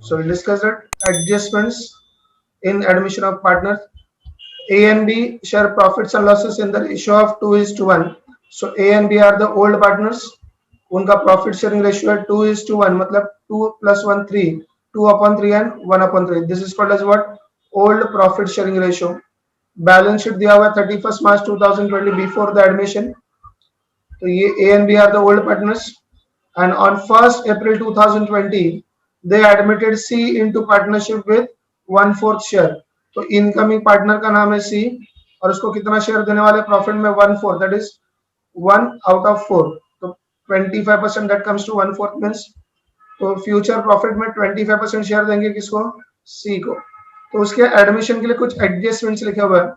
So we'll discuss that adjustments in admission of partners. A and B share profits and losses in the ratio of 2:1. So A and B are the old partners. उनका profit sharing ratio है 2:1, मतलब 2 plus 1 3, 2/3 and 1/3. This is called as what? Old profit sharing ratio. Balance sheet दिया हुआ है 31st March 2020 before the admission. तो ये A and B are the old partners. And on 1st April 2020 they admitted C into partnership with 1/4 share. तो incoming partner का नाम है सी और उसको कितना शेयर देने वाले प्रॉफिट में 1/4, दैट इज 1/4. तो 25% दैट कम्स टू 1/4 मींस, तो फ्यूचर प्रॉफिट में 25% शेयर देंगे किसको? सी को. तो उसके एडमिशन के लिए कुछ एडजस्टमेंट्स लिखे हुए हैं.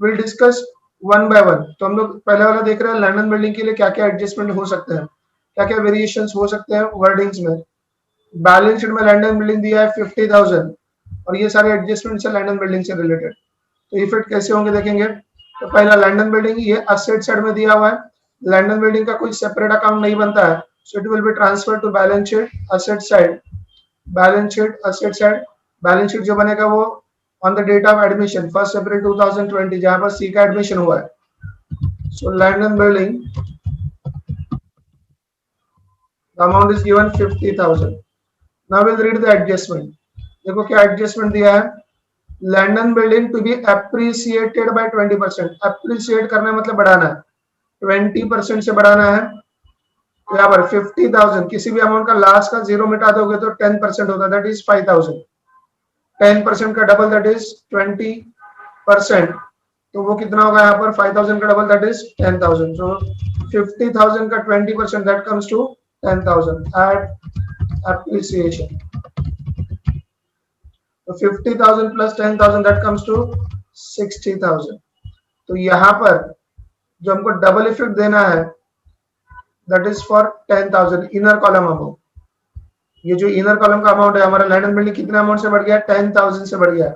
Will discuss one by one. तो हम लोग पहले वाला देख रहे हैं लैंड एंड बिल्डिंग के लिए क्या क्या एडजस्टमेंट हो सकते हैं, क्या क्या वेरिएशंस हो सकते हैं वर्डिंग्स में. बैलेंस शीट में लैंड एंड बिल्डिंग दिया है 50,000 और ये सारे एडजस्टमेंट्स है लैंड एंड बिल्डिंग से रिलेटेड. तो इफेक्ट कैसे होंगे देखेंगे. तो पहला लैंड एंड बिल्डिंग ये असेट साइड में दिया हुआ है. लैंड एंड बिल्डिंग का कोई सेपरेट अकाउंट नहीं बनता है, so it will be transfer to balance sheet asset side. Balance sheet asset side. Balance sheet जो बनेगा वो on the date of admission 1 April 2020 जहां पर सी का एडमिशन हुआ है. So land and building the amount is given 50,000. Now will read the adjustment. देखो क्या एडजस्टमेंट दिया है. Land and building to be appreciated by 20%. Appreciate करना मतलब बढ़ाना है, 20% से बढ़ाना है. तो यहाँ पर 50,000 किसी भी अमाउंट का लास्ट का जीरो मिटा दोगे तो 10% होता है, दैट इज 5,000. 10% का डबल दैट इज 20%. तो वो कितना होगा यहाँ पर 5,000 का डबल दैट इज 10,000. सो 50,000 का 20% that comes to 10,000 at appreciation. तो 50,000 प्लस 10,000 दैट कम्स टू 60,000. तो यहाँ पर जो हमको डबल इफेक्ट देना है that is for 10,000 inner column amount. ये जो इनर कॉलम का अमाउंट है हमारा लैंड एंड बिल्डिंग कितने अमाउंट से बढ़ गया? 10,000 से बढ़ गया.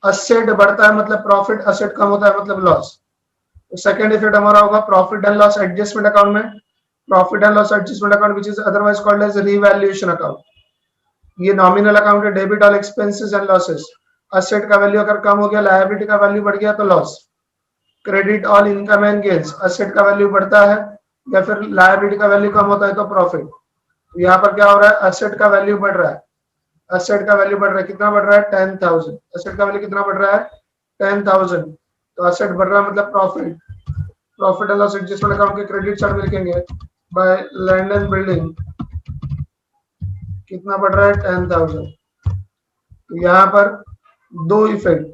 असेट बढ़ता है मतलब प्रॉफिट, असेट कम होता है मतलब लॉस. तो सेकंड इफेक्ट हमारा होगा profit and loss adjustment account में. Profit and loss adjustment account which is otherwise called as revaluation account. ये नॉमिनल अकाउंट है. Debit all expenses and losses. Asset का वैल्यू अगर कम हो गया, लायबिलिटी का वैल्यू बढ़ गया तो loss. Credit all income and gains. Asset का वैल्यू बढ़ता है या फिर लायबिलिटी का वैल्यू कम होता है तो प्रॉफिट. तो यहाँ पर क्या हो रहा है? असेट का वैल्यू बढ़ रहा है. असेट का वैल्यू बढ़ रहा है. कितना बढ़ रहा है? 10,000. असेट का वैल्यू कितना बढ़ रहा है? 10,000. तो असेट बढ़ रहा है मतलब profit. Profit and loss adjustment account के क्रेडिट साइड में लिखेंगे बाय लैंड एंड बिल्डिंग कितना बढ़ रहा है? 10,000. तो यहाँ पर दो इफेक्ट.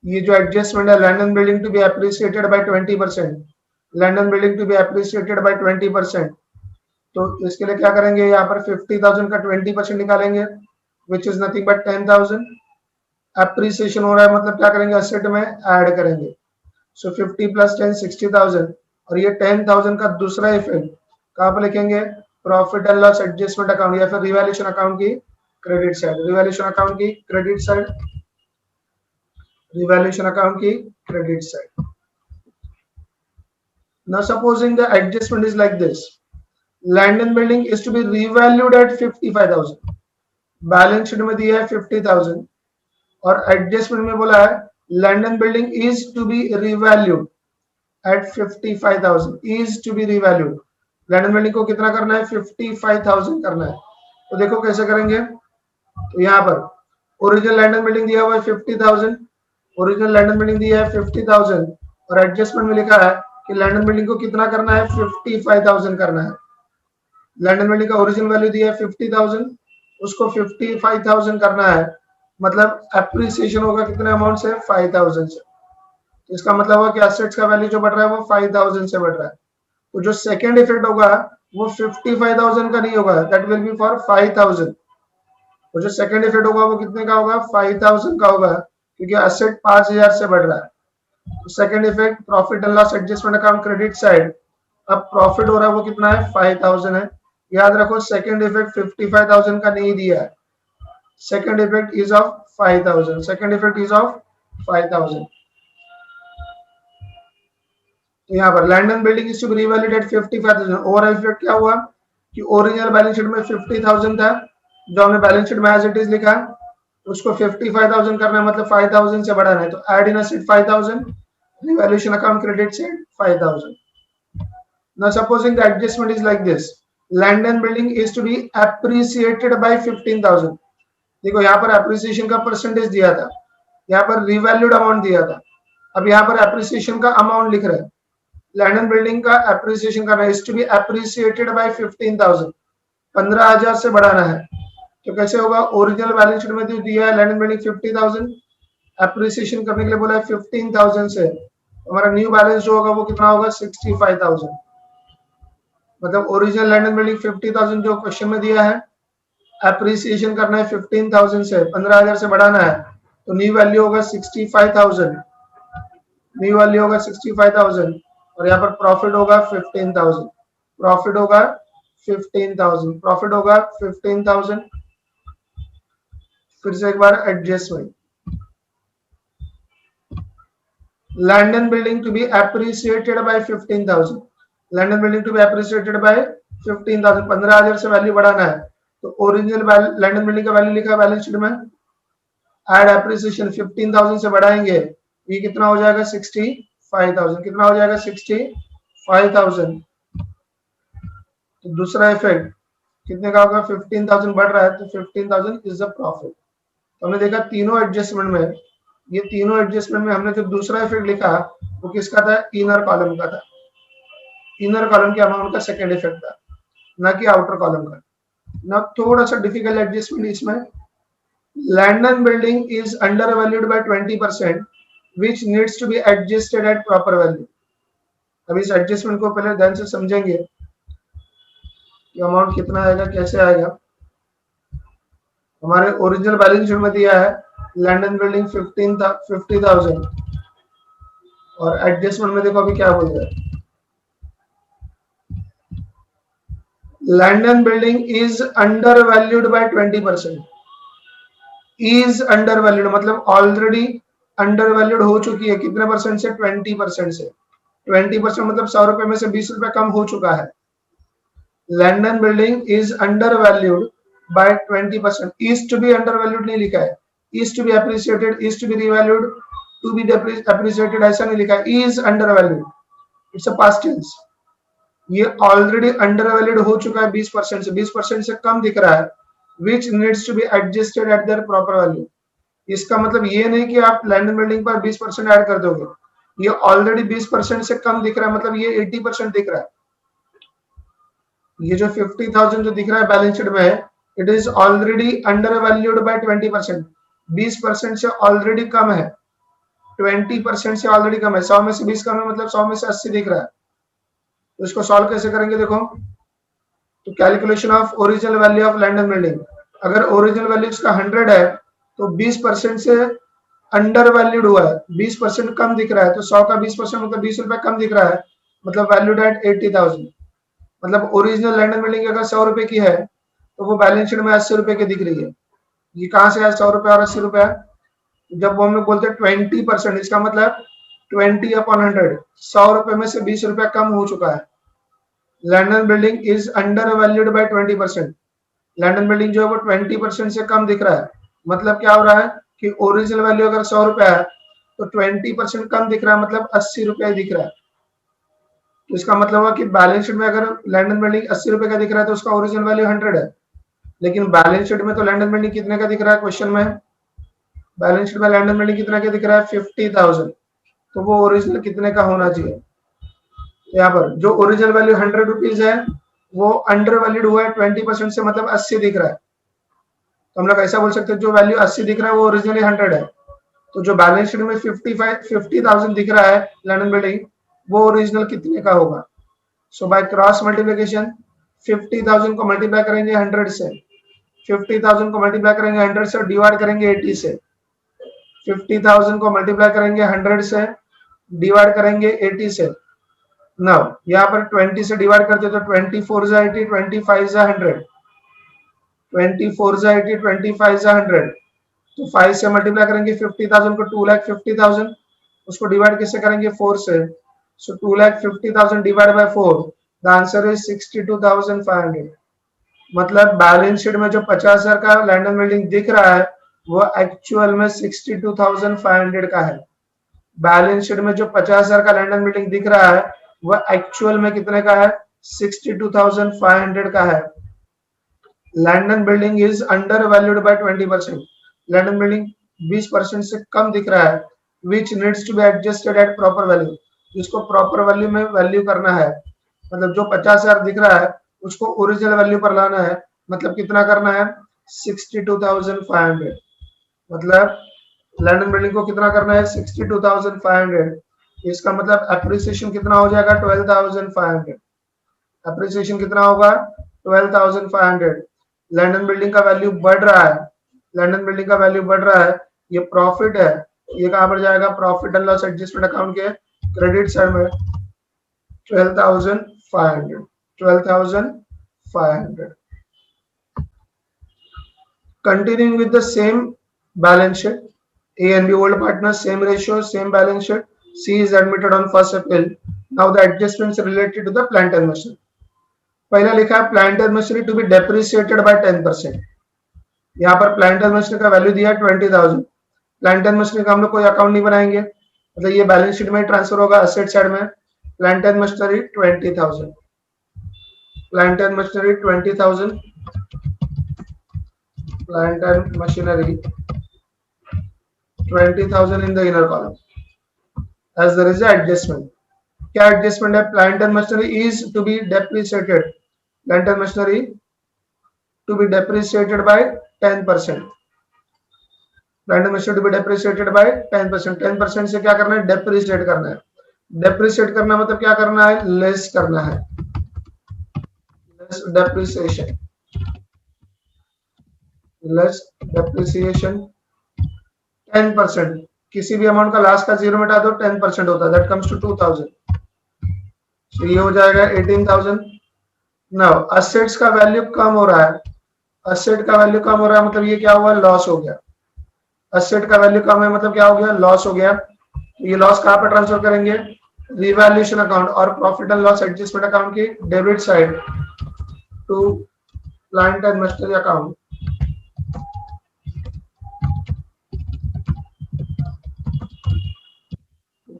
ये जो एडजस्टमेंट है land and building to be appreciated by 20%. Land and building to be appreciated by 20%. तो इसके लिए क्या करेंगे? यहाँ पर 50,000 का 20% निकालेंगे which is nothing but 10,000. Appreciation हो रहा है मतलब क्या करेंगे? असेट में ऐड करेंगे. सो 50 प्लस 10 60,000. और ये 10,000 का दूसरा इफेक्ट कहाँ पर लिखेंगे? Profit and loss adjustment account या फिर रिवैल्यूएशन अकाउंट की क्रेडिट साइड. रिवैल्यूएशन अकाउंट की क्रेडिट साइड. रिवैल्यूएशन अकाउंट की credit side. Now supposing the adjustment is like this. Land and building is to be revalued at 55,000. Balance sheet में दिया है 50,000 और adjustment में बोला है land and building is to be revalued at 55,000. Is to be revalued. Land and building को कितना करना है? 55,000 करना है. तो देखो कैसे करेंगे. तो यहाँ पर ओरिजिनल लैंड एंड बिल्डिंग दिया हुआ है 50,000. ओरिजिनल लैंड एंड बिल्डिंग दिया है 50,000 और एडजस्टमेंट में लिखा है कि लैंड एंड बिल्डिंग को कितना करना है? 55,000 करना है. लैंड एंड बिल्डिंग का ओरिजिनल वैल्यू दिया है 50,000, उसको 55,000 करना है. मतलब एप्रिसिएशन होगा कितने अमाउंट से? 5,000 से. तो इसका मतलब हुआ कि एसेट्स का वैल्यू जो बढ़ रहा है वो 5,000 से बढ़ रहा है. तो जो सेकंड इफेक्ट होगा वो 55,000 का नहीं होगा, दैट विल बी फॉर 5,000. और जो सेकंड इफेक्ट होगा वो कितने का होगा? 5,000 का होगा क्योंकि एसेट 5,000 से बढ़ रहा है. Second effect profit and loss adjustment account credit side. अब प्रॉफिट हो रहा है वो कितना है? 5,000 है. याद रखो सेकंड इफेक्ट 55,000 का नहीं दिया है. Second effect is of 5,000. Second effect is of 5,000. तो यहाँ पर land and building is to be revalued at 55,000. Overall effect क्या हुआ कि ओरिजिनल बैलेंस शीट में 50,000 था जो हमने बैलेंस शीट में एज इट इज लिखा है उसको 55,000 करना है, मतलब 5,000 से बढ़ाना है, तो add in asset 5,000, revaluation account credit से 5,000. Now supposing the adjustment is like this, land and building is to be appreciated by 15,000. देखो यहाँ पर एप्रिसिएशन का परसेंटेज दिया था, यहाँ पर रिवैल्यूड अमाउंट दिया था, अब यहाँ पर एप्रिसिएशन का अमाउंट लिख रहे हैं. लैंड एंड बिल्डिंग का एप्रिसिएशन करना है, is to be appreciated by 15,000, 15,000 से बढ़ाना है. तो कैसे होगा, ओरिजिनल बैलेंस शीट में जो दिया है लैंड एंड बिल्डिंग 50,000, एप्रिसिएशन करने के लिए बोला है 15,000 से, हमारा न्यू बैलेंस जो होगा वो कितना होगा 65,000. मतलब ओरिजिनल लैंड एंड बिल्डिंग 50,000 जो क्वेश्चन में दिया है, एप्रिसिएशन करना है 15,000 से, 15,000 से बढ़ाना है, तो न्यू वैल्यू होगा 65,000, न्यू वैल्यू होगा 65,000, और यहाँ पर प्रॉफिट होगा 15,000, प्रॉफिट होगा 15,000, प्रॉफिट होगा 15,000. फिर से एक बार adjustment, land and building to be appreciated by 15,000, land and building to be appreciated by 15,000, 15,000 से वैल्यू बढ़ाना है, तो ओरिजिनल लैंड एंड बिल्डिंग का वैल्यू लिखा है बैलेंस शीट में, ऐड एप्रिसिएशन 15,000 से बढ़ाएंगे, ये कितना हो जाएगा 65,000, कितना हो जाएगा 65,000. तो दूसरा इफेक्ट कितने का होगा, 15,000 बढ़ रहा है, तो 15,000 इज द प्रॉफिट. तो हमने देखा तीनों एडजस्टमेंट में, ये तीनों एडजस्टमेंट में हमने जो दूसरा इफेक्ट लिखा वो किसका था, इनर कॉलम का था, इनर कॉलम के अमाउंट का सेकंड इफेक्ट था, ना कि आउटर कॉलम का. ना थोड़ा सा डिफिकल्ट एडजस्टमेंट इसमें, land and building is under valued by 20% which needs to be adjusted at proper value. अब इस एडजस्टमेंट को पहले ध्यान से समझेंगे कि अमाउंट कितना आएगा, कैसे आएगा. हमारे ओरिजिनल बैलेंस शीट में दिया है लैंड एंड बिल्डिंग 50,000, और एडजस्टमेंट में देखो अभी क्या बोल रहा है, land and building is under valued by 20%, is under valued मतलब ऑलरेडी अंडर वैल्यूड हो चुकी है, कितने परसेंट से, 20% से. 20% मतलब 100 रुपए में से 20 रुपए कम हो चुका है. Land and building is under valued by 20%, is to be under valued नहीं लिखा है, is to be appreciated, is to be revalued, to be appreciated ऐसा नहीं लिखा है, is under valued, it's a past tense. ये ऑलरेडी अंडर वैल्यूड हो चुका है 20% से, 20% से कम दिख रहा है, which needs to be adjusted at their proper value. इसका मतलब ये नहीं कि आप लैंड एंड बिल्डिंग पर 20% ऐड कर दोगे, ये ऑलरेडी 20% से कम दिख रहा है, मतलब ये 80% दिख रहा है. ये जो 50,000 जो दिख रहा है बैलेंस शीट में, it is already under valued by 20%, 20% से ऑलरेडी कम है, 20% से ऑलरेडी कम है, 100 में से 20 कम है, मतलब 100 में से 80 दिख रहा है. तो इसको सॉल्व कैसे करेंगे, देखो, तो calculation of original value of land and building, अगर ओरिजिनल वैल्यू इसका 100 है तो 20% से अंडर वैल्यूड हुआ है, 20% कम दिख रहा है, तो 100 का 20% मतलब 20 रुपए कम दिख रहा है, मतलब वैल्यूड एट 80,000. मतलब ओरिजिनल लैंड एंड बिल्डिंग अगर 100 रुपए की है तो वो बैलेंस शीट में 80 रुपए की दिख रही है. ये कहाँ से है 100 रुपए और 80 रुपए? जब वो हम लोग बोलते हैं 20%, इसका मतलब 20/100, 100 रुपए में से 20 रुपया कम हो चुका है. Land and building is under valued by 20%, land and building जो है वो 20% से कम दिख रहा है, मतलब क्या हो रहा है कि ओरिजिनल वैल्यू अगर 100 रुपए है तो 20% कम दिख रहा है, मतलब 80 रुपए दिख रहा है. तो इसका मतलब हुआ कि बैलेंस शीट में अगर लैंड एंड बिल्डिंग 80 रुपए का दिख रहा है तो उसका ओरिजिनल वैल्यू 100 है, लेकिन बैलेंस शीट में तो लैंड एंड बिल्डिंग कितने का दिख रहा है, क्वेश्चन में बैलेंस शीट में लैंड एंड बिल्डिंग कितना का दिख रहा है 50,000, तो वो ओरिजिनल कितने का होना चाहिए. यहाँ पर जो ओरिजिनल वैल्यू 100 रुपीज है वो अंडर वैल्यूड हुआ है 20% से, मतलब 80 दिख रहा है. तो हम लोग ऐसा बोल सकते हैं जो वैल्यू 80 दिख रहा है वो ओरिजिनली 100 है, तो जो बैलेंस शीट में 50,000 दिख रहा है लैंड एंड बिल्डिंग वो ओरिजिनल कितने का होगा. सो बाय क्रॉस मल्टीप्लिकेशन 50,000 को मल्टीप्लाई करेंगे 100 से, 50,000 को मल्टीप्लाई करेंगे 100 से, डिवाइड करेंगे 80 से, 50,000 को मल्टीप्लाई करेंगे 100 से, डिवाइड करेंगे 80 से. नाउ यहाँ पर 20 से डिवाइड करते तो 24 जा 80, 25 जा 100, 24 जा 80, 25 जा 100, तो 5 से मल्टीप्लाई करेंगे 50,000 को 2,50,000, उसको डिवाइड किससे करेंगे 4 से, सो 2,50,000 divide by 4, the answer is 62,500. मतलब बैलेंस शीट में जो 50,000 का लैंड एंड बिल्डिंग दिख रहा है वो एक्चुअल में 62,500 का है। बैलेंस शीट में जो 50,000 का लैंड एंड बिल्डिंग दिख रहा है वो एक्चुअल में कितने का है? 62,500 का है। Land and building is under valued by 20%। Land and building 20% से कम दिख रहा है, which needs to be adjusted at proper value. जिसको प्रॉपर वैल्यू में वैल्यू करना है, मतलब जो 50,000 दिख रहा है उसको ओरिजिनल वैल्यू पर लाना है। मतलब कितना करना है? 62,500। मतलब लैंड एंड बिल्डिंग को कितना करना है? 62,500। इसका मतलब एप्रिसिएशन कितना हो जाएगा? 12,500। एप्रिसिएशन कितना होगा? 12,500। लैंड एंड बिल्डिंग का वैल्यू बढ़ रहा है, लैंड एंड बिल्डिंग का वैल्यू बढ़ रहा है। ये प्रॉफिट है, ये कहां पर जाएगा? Profit and loss adjustment account के क्रेडिट साइड में 12,500। 12,500। Continuing with the same balance sheet, A and B old partners, same ratio, same balance sheet. C is admitted on 1st April. Now the adjustments related to the plant and machinery. पहला लिखा है plant and machinery to be depreciated by 10%। यहाँ पर plant and machinery का value दिया है 20,000। Plant and machinery का हम लोग कोई अकाउंट नहीं बनाएंगे, मतलब ये बैलेंस शीट में ट्रांसफर होगा असेट साइड में। Plant and machinery 20,000, plant and machinery 20,000, plant and machinery 20,000 in the inner column as there is a adjustment. क्या एडजस्टमेंट है? Plant and machinery is to be depreciated, plant and machinery to be depreciated by 10%। Plant and machinery to be depreciated by 10%। 10% से क्या करना है? Depreciate करना है। Depreciate करना मतलब क्या करना है? लेस करना है, लेस डेप्रिसिएशन, लेस डेप्रिसिएशन 10%। किसी भी अमाउंट का लास्ट का 0 मिटा दो 10% होता है, दैट कम्स टू 2,000। तो ये हो जाएगा 18,000। नाउ असेट्स का वैल्यू कम हो रहा है, असेट का वैल्यू कम हो रहा है मतलब ये क्या हुआ? लॉस हो गया। असेट का वैल्यू कम है मतलब क्या हो गया? लॉस हो गया। ये लॉस कहां पर ट्रांसफर करेंगे? रिवैल्यूएशन अकाउंट और profit and loss adjustment account की debit side to plant and machinery account.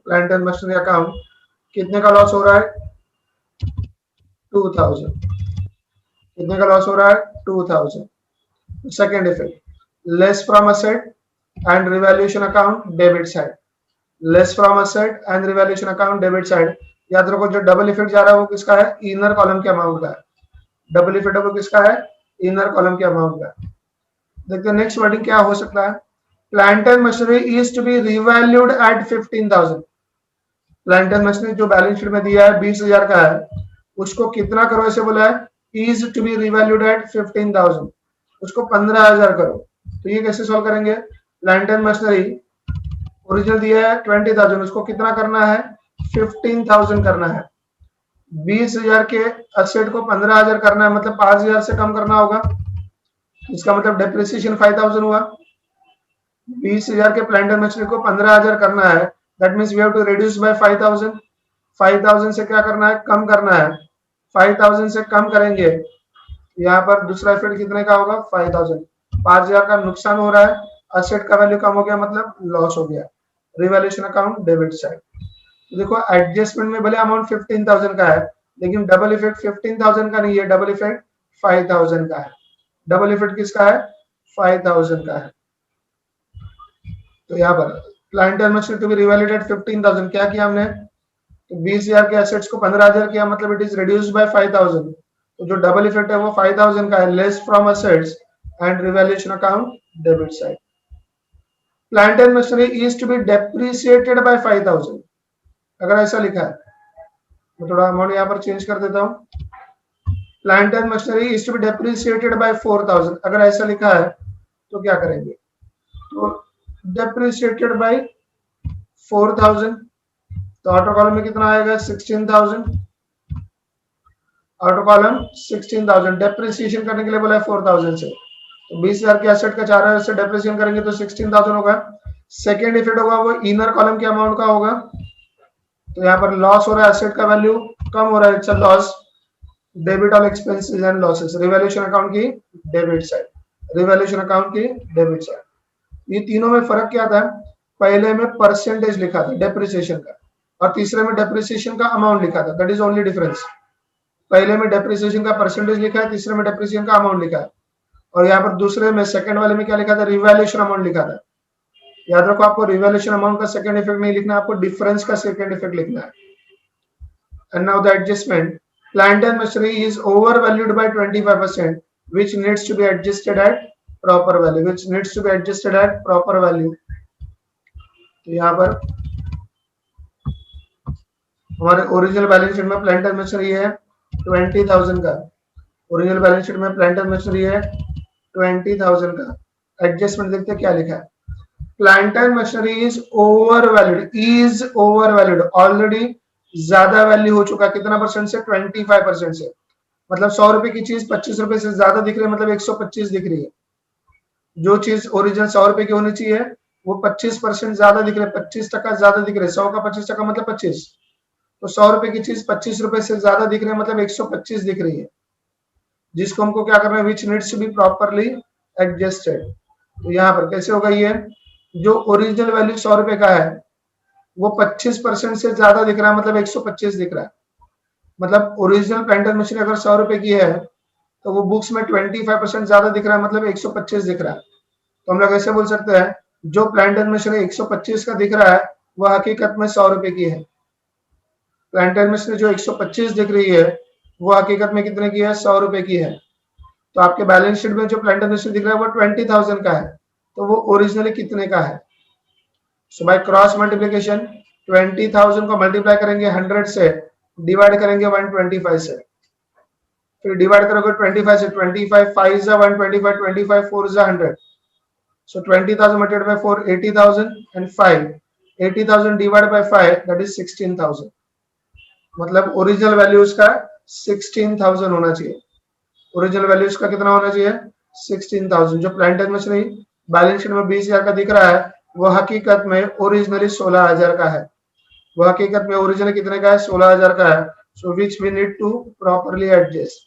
Plant and machinery account कितने का लॉस हो रहा है? 2,000। कितने का लॉस हो रहा है? 2,000। Second effect, less from asset and revaluation account debit side, less from asset and revaluation account debit side. याद रखो जो डबल इफेक्ट जा रहा है वो किसका है? इनर कॉलम के अमाउंट का है। डबल इफेक्ट वो किसका है? इनर कॉलम के अमाउंट का। देखते हैं नेक्स्ट वर्डिंग क्या हो सकता है। Plant and machinery is to be revalued at 15,000। Plant and machinery जो बैलेंस शीट में दिया है 20,000 का है, उसको कितना करो? ऐसे बोला है is to be revalued at 15,000, उसको 15,000 करो। तो ये कैसे सॉल्व करेंगे? प्लांट एंड मशीनरी ओरिजिनल दिया है 20,000, उसको कितना करना है? 15,000 करना है। 20,000 के असेट को 15,000 करना है, मतलब 5,000 से कम करना होगा। इसका मतलब डेप्रिसिएशन 5,000 हुआ। 20,000 के प्लांट एंड मशीनरी को 15,000 करना है, that means we have to reduce by 5,000। 5,000 से क्या करना है? कम करना है। 5,000 से कम करेंगे, यहाँ पर दूसरा इफेक्ट कितने का होगा? 5,000। 5,000 का नुकसान हो रहा है, असेट का वैल्यू कम हो गया मतलब लॉस हो गया। Revaluation account debit side. तो देखो एडजस्टमेंट में भले अमाउंट 15,000 का है, लेकिन डबल इफेक्ट 15,000 का नहीं है, डबल इफेक्ट 5,000 का है। डबल इफेक्ट किसका है? 5,000 का है। तो यहाँ पर plant and machinery to be revalued at 15,000 क्या किया हमने? तो 20,000 के एसेट्स को 15,000 किया, मतलब इट इज रिड्यूस्ड बाय 5,000। तो जो डबल इफेक्ट है वो 5,000 का है, less from assets and revaluation account debit side. Plant and machinery is to be depreciated by 5,000। अगर ऐसा लिखा है, मैं थोड़ा अमाउंट यहाँ पर चेंज कर देता हूँ। Plant and machinery is to be depreciated by 4,000, अगर ऐसा लिखा है तो क्या करेंगे? तो डेप्रिसिएटेड बाय 4,000, तो ऑटो कॉलम में कितना आएगा? 16,000। Auto column 16,000। डेप्रिसिएशन करने के लिए बोला है 4,000 से, तो 20,000 के एसेट का 4,000 से डेप्रिसिएशन करेंगे तो 16,000 होगा। सेकेंड इफेक्ट होगा वो इनर कॉलम के अमाउंट का होगा। तो यहाँ पर लॉस हो रहा है, एसेट का वैल्यू कम हो रहा है, it's a loss. Debit all expenses and losses, revaluation account की डेबिट साइड, रिवैल्यूएशन अकाउंट की डेबिट साइड। ये तीनों में फर्क क्या था, पहले में परसेंटेज लिखा था डेप्रिसिएशन का और तीसरे में डेप्रिसिएशन का अमाउंट लिखा था, दैट इज ओनली डिफरेंस। पहले में डेप्रिसिएशन का परसेंटेज लिखा है, तीसरे में डेप्रिसिएशन का अमाउंट लिखा है, और यहाँ पर दूसरे में सेकंड वाले में क्या लिखा था, रिवैल्यूएशन अमाउंट लिखा था। याद रखो आपको रिवैल्यूएशन अमाउंट का सेकंड इफेक्ट नहीं लिखना है, आपको डिफरेंस का सेकंड इफेक्ट लिखना है। And now the adjustment, plant and machinery is overvalued by 25%, which needs to be adjusted at proper value, which needs to be adjusted at proper value। तो यहाँ पर हमारे ओरिजिनल बैलेंस शीट में plant and machinery है 20,000 का, original balance sheet में plant and machinery है 20,000 का। एडजस्टमेंट देखते हैं क्या लिखा है, plant and machinery is overvalued, already ज्यादा वैल्यू हो चुका, कितना परसेंट से, 25% से। मतलब 100 रुपए की चीज 25 रुपए से ज्यादा दिख रही है, मतलब 125 दिख रही है। जो चीज ओरिजिनल 100 रुपए की होनी चाहिए वो 25% ज्यादा दिख रही है, 25% ज्यादा दिख रही है। 100 का 25% मतलब 25, तो 100 रुपए की चीज 25 रुपए से ज्यादा दिख रही है, मतलब 125 दिख रही है, जिसको हमको क्या करना है, which needs to be properly adjusted. तो यहाँ पर कैसे होगा, ये जो ओरिजिनल वैल्यू 100 रुपए का है वो 25% से ज्यादा दिख रहा है, मतलब 125 दिख रहा है। मतलब ओरिजिनल प्लांट एंड मशीनरी अगर 100 रुपए की है तो वो बुक्स में 25% ज्यादा दिख रहा है, मतलब 125 दिख रहा है। तो हम लोग ऐसे बोल सकते हैं, जो प्लांट एंड मशीनरी 125 का दिख रहा है वह हकीकत में 100 रुपए की है। प्लांट एंड मशीनरी जो 125 दिख रही है वो हकीकत में कितने की है, 100 रुपए की है। तो आपके बैलेंस शीट में जो प्लांट एंड मशीनरी दिख रहा है वो 20,000 का है, तो वो ओरिजिनली कितने का है। सो बाय क्रॉस मल्टीप्लिकेशन 20,000 को मल्टीप्लाई करेंगे 100 से, डिवाइड करेंगे 125 से, फिर डिवाइड करोगे 25 से, 25 5 is 125, 25 4 is 100, so 20,000 multiplied by 4 80,000 and 5 80,000 divided by 5 that is 16,000। मतलब ओरिजिनल वैल्यू उसका 16,000 होना चाहिए, ओरिजिनल वैल्यू उसका कितना होना चाहिए, 16,000। जो plant and machinery balance sheet में 20,000 का दिख रहा है वो हकीकत में ओरिजिनली 16,000 का है, वो हकीकत में ओरिजिनल कितने का है, 16,000 का है। So which we need to properly adjust,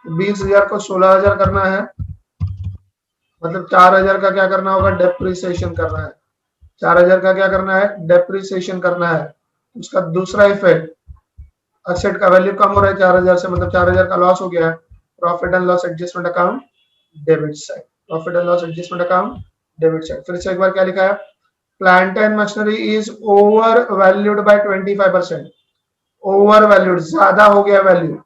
20,000 को 16,000 करना है, मतलब 4,000 का क्या करना होगा, डेप्रिसिएशन करना है। 4,000 का क्या करना है, डेप्रिसिएशन करना है। उसका दूसरा इफेक्ट, एसेट का वैल्यू कम हो रहा है 4,000 से, मतलब 4,000 का लॉस हो गया है। Profit and loss adjustment account debit side, profit and loss adjustment account debit side. फिर से एक बार क्या लिखा है, plant and machinery is over valued bye 25%, over valued ज्यादा हो गया वैल्यू,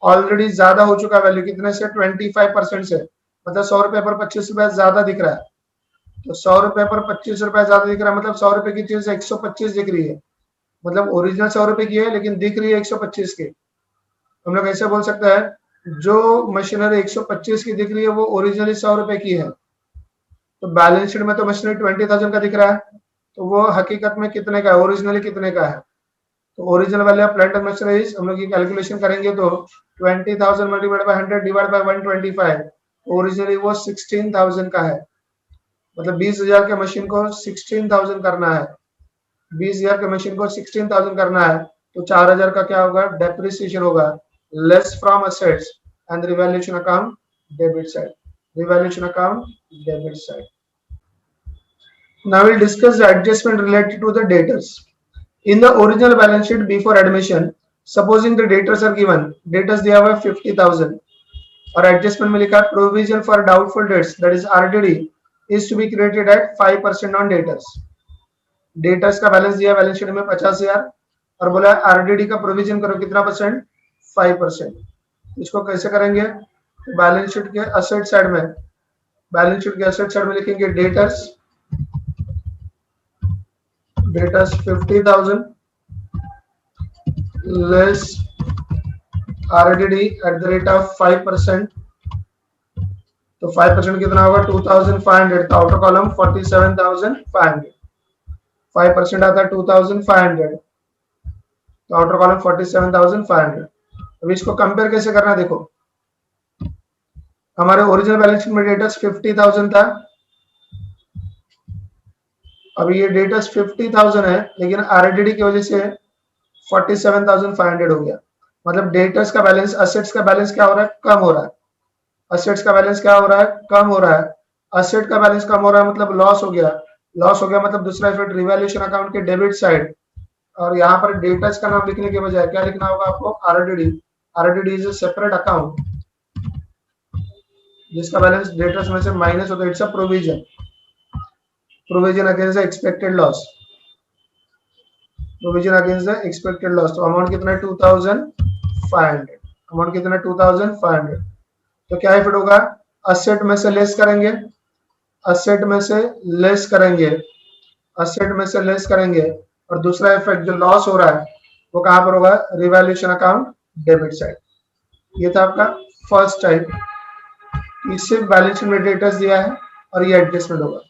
ऑलरेडी ज्यादा हो चुका वैल्यू, कितने से, 25% से। मतलब 100 रुपए पर 25 रुपए ज्यादा दिख रहा है, तो 100 रुपए पर 25 रुपए ज्यादा दिख रहा है, मतलब 100 रुपए की चीज 125 दिख रही है, मतलब ओरिजिनल 100 रुपए की है लेकिन दिख रही है 125 की। हम लोग ऐसे बोल सकते हैं, जो मशीनरी 125 की दिख रही है वो ओरिजिनली 100 रुपए की है। तो बैलेंस शीट में तो मशीनरी 20,000 का दिख रहा है, तो वो हकीकत में कितने का है, ओरिजिनली कितने का है। तो original value of plant and machinery हम लोग ये कैलकुलेशन करेंगे तो 20,000 multiplied by 100 divide by 125, originally वो 16,000 का है। मतलब 20,000 के मशीन को 16,000 करना है, 20,000 के मशीन को 16,000 करना है, तो 4,000 का क्या होगा, डेप्रिसिएशन होगा, less from assets and revaluation account debit side, revaluation account debit side. Now we'll discuss the adjustment related to the debtors. In the original balance sheet before admission, supposing the debtors are given, debtors they have 50,000 और adjustment में लिखा है provision for doubtful debts, that is RDD, is to be created at 5% on debtors। debtors का balance दिया balance sheet में 50,000 और बोला RDD का प्रोविजन करो कितना परसेंट, 5%। इसको कैसे करेंगे, बैलेंस शीट के असेट साइड में, बैलेंस शीट के असेट साइड में लिखेंगे debtors 50,000 less RDD at the rate of 5%। तो 5% कितना होगा, 2,500। तो आउटर कॉलम 47,500, 5% आता है 2,500, तो आउटर कॉलम 47,500। अब इसको कंपेयर कैसे करना है, देखो हमारे ओरिजिनल बैलेंस शीट में डेटर्स 50,000 था, अब ये डेटर्स 50,000 है लेकिन आरडीडी की वजह से 47,500 हो गया। मतलब डेटर्स का बैलेंस, असेट्स का बैलेंस क्या हो रहा है, कम हो रहा है। असेट्स का बैलेंस क्या हो रहा है, कम हो रहा है। असेट का बैलेंस कम हो रहा है मतलब लॉस हो गया। लॉस हो गया मतलब दूसरा इफेक्ट रिवैल्यूएशन अकाउंट के डेबिट साइड। और यहाँ पर डेटर्स का नाम लिखने के बजाय क्या लिखना होगा आपको, RDD. RDD is a separate account जिसका बैलेंस डेटर्स में से माइनस होता है। It's a provision, provision against the expected loss, provision against the expected loss. तो अमाउंट कितना है, 2500। अमाउंट कितना है, 2500। तो क्या इफेक्ट होगा, असेट में से लेस करेंगे, असेट में से लेस करेंगे, असेट में से लेस करेंगे। और दूसरा इफेक्ट जो लॉस हो रहा है वो कहां पर होगा, रिवैल्यूएशन अकाउंट डेबिट साइड। ये था आपका फर्स्ट टाइप, सिर्फ बैलेंस शीट में डेटर्स दिया है और ये एडजस्टमेंट होगा।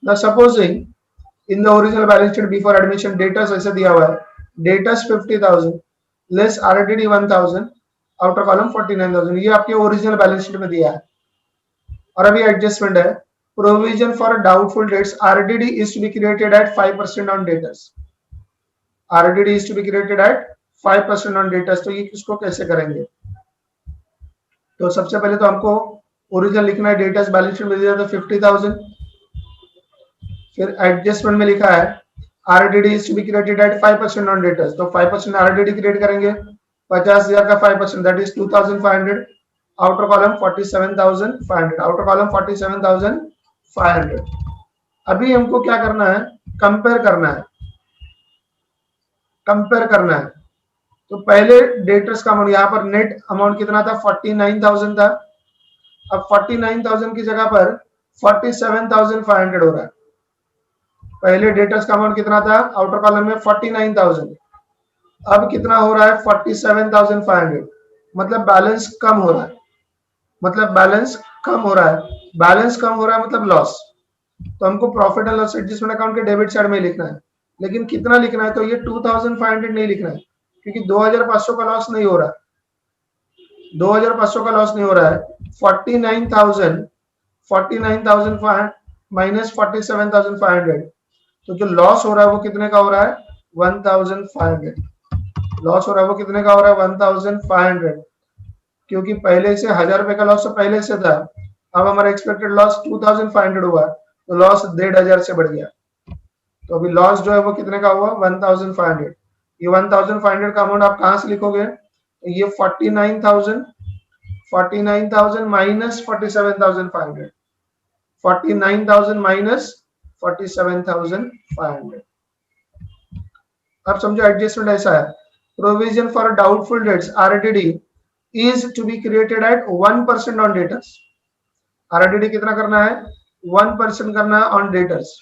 Now supposing in the original balance sheet before admission debtors ऐसे दिया हुआ है, debtors 50,000 less RDD 1000, outer column 49,000। ये आपके ओरिजिनल बैलेंस शीट में दिया है। और अभी एडजस्टमेंट है, provision for doubtful debts, RDD is to be created at 5% on debtors. RDD is to be created at 5% on debtors. तो ये किसको कैसे करेंगे, तो सबसे पहले तो हमको ओरिजिनल लिखना है, डेटर्स बैलेंस शीट में दिया था 50,000। फिर एडजस्टमेंट में लिखा है RDD is to be created at 5% on debtors. तो 5% आरडीडी क्रिएट करेंगे, 50,000 का 5% that is 2,500। Outer column 47,500, outer column 47,500। अभी हमको क्या करना है, कंपेयर करना है, कंपेयर करना है। तो पहले डेटर्स का अमाउंट, यहाँ पर नेट अमाउंट कितना था, 49,000 था। अब 49,000 की जगह पर 47,500 हो रहा है। पहले डेटर्स का अमाउंट कितना था, आउटर कॉलम में 49,000, अब कितना हो रहा है 47,500। मतलब बैलेंस कम हो रहा है, मतलब बैलेंस कम हो रहा है, बैलेंस कम हो रहा है मतलब लॉस। तो हमको profit and loss adjustment account के डेबिट साइड में लिखना है, लेकिन कितना लिखना है, तो ये 2,500 नहीं लिखना है, क्योंकि 2,500 का लॉस नहीं हो रहा है, 2,500 का लॉस नहीं हो रहा है। 49,000 माइनस 47,500, तो जो लॉस हो रहा है वो कितने का हो रहा है, 1,500। लॉस हो रहा है वो कितने का हो रहा है, 1,500, क्योंकि पहले से 1,000 रुपए का लॉस तो पहले से था। अब हमारा एक्सपेक्टेड लॉस 2,500 हुआ, तो लॉस 1,500 से बढ़ गया। तो अभी लॉस जो है वो कितने का हुआ, 1,500। ये 1,500 का अमाउंट आप कहां से लिखोगे, ये 49,000 माइनस 47,500, 49,000 माइनस 47,500। अब समझो एडजस्टमेंट ऐसा है, provision for doubtful debts RDD is to be created at 1% on debtors. RDD कितना करना है, 1% करना है ऑन डेटर्स।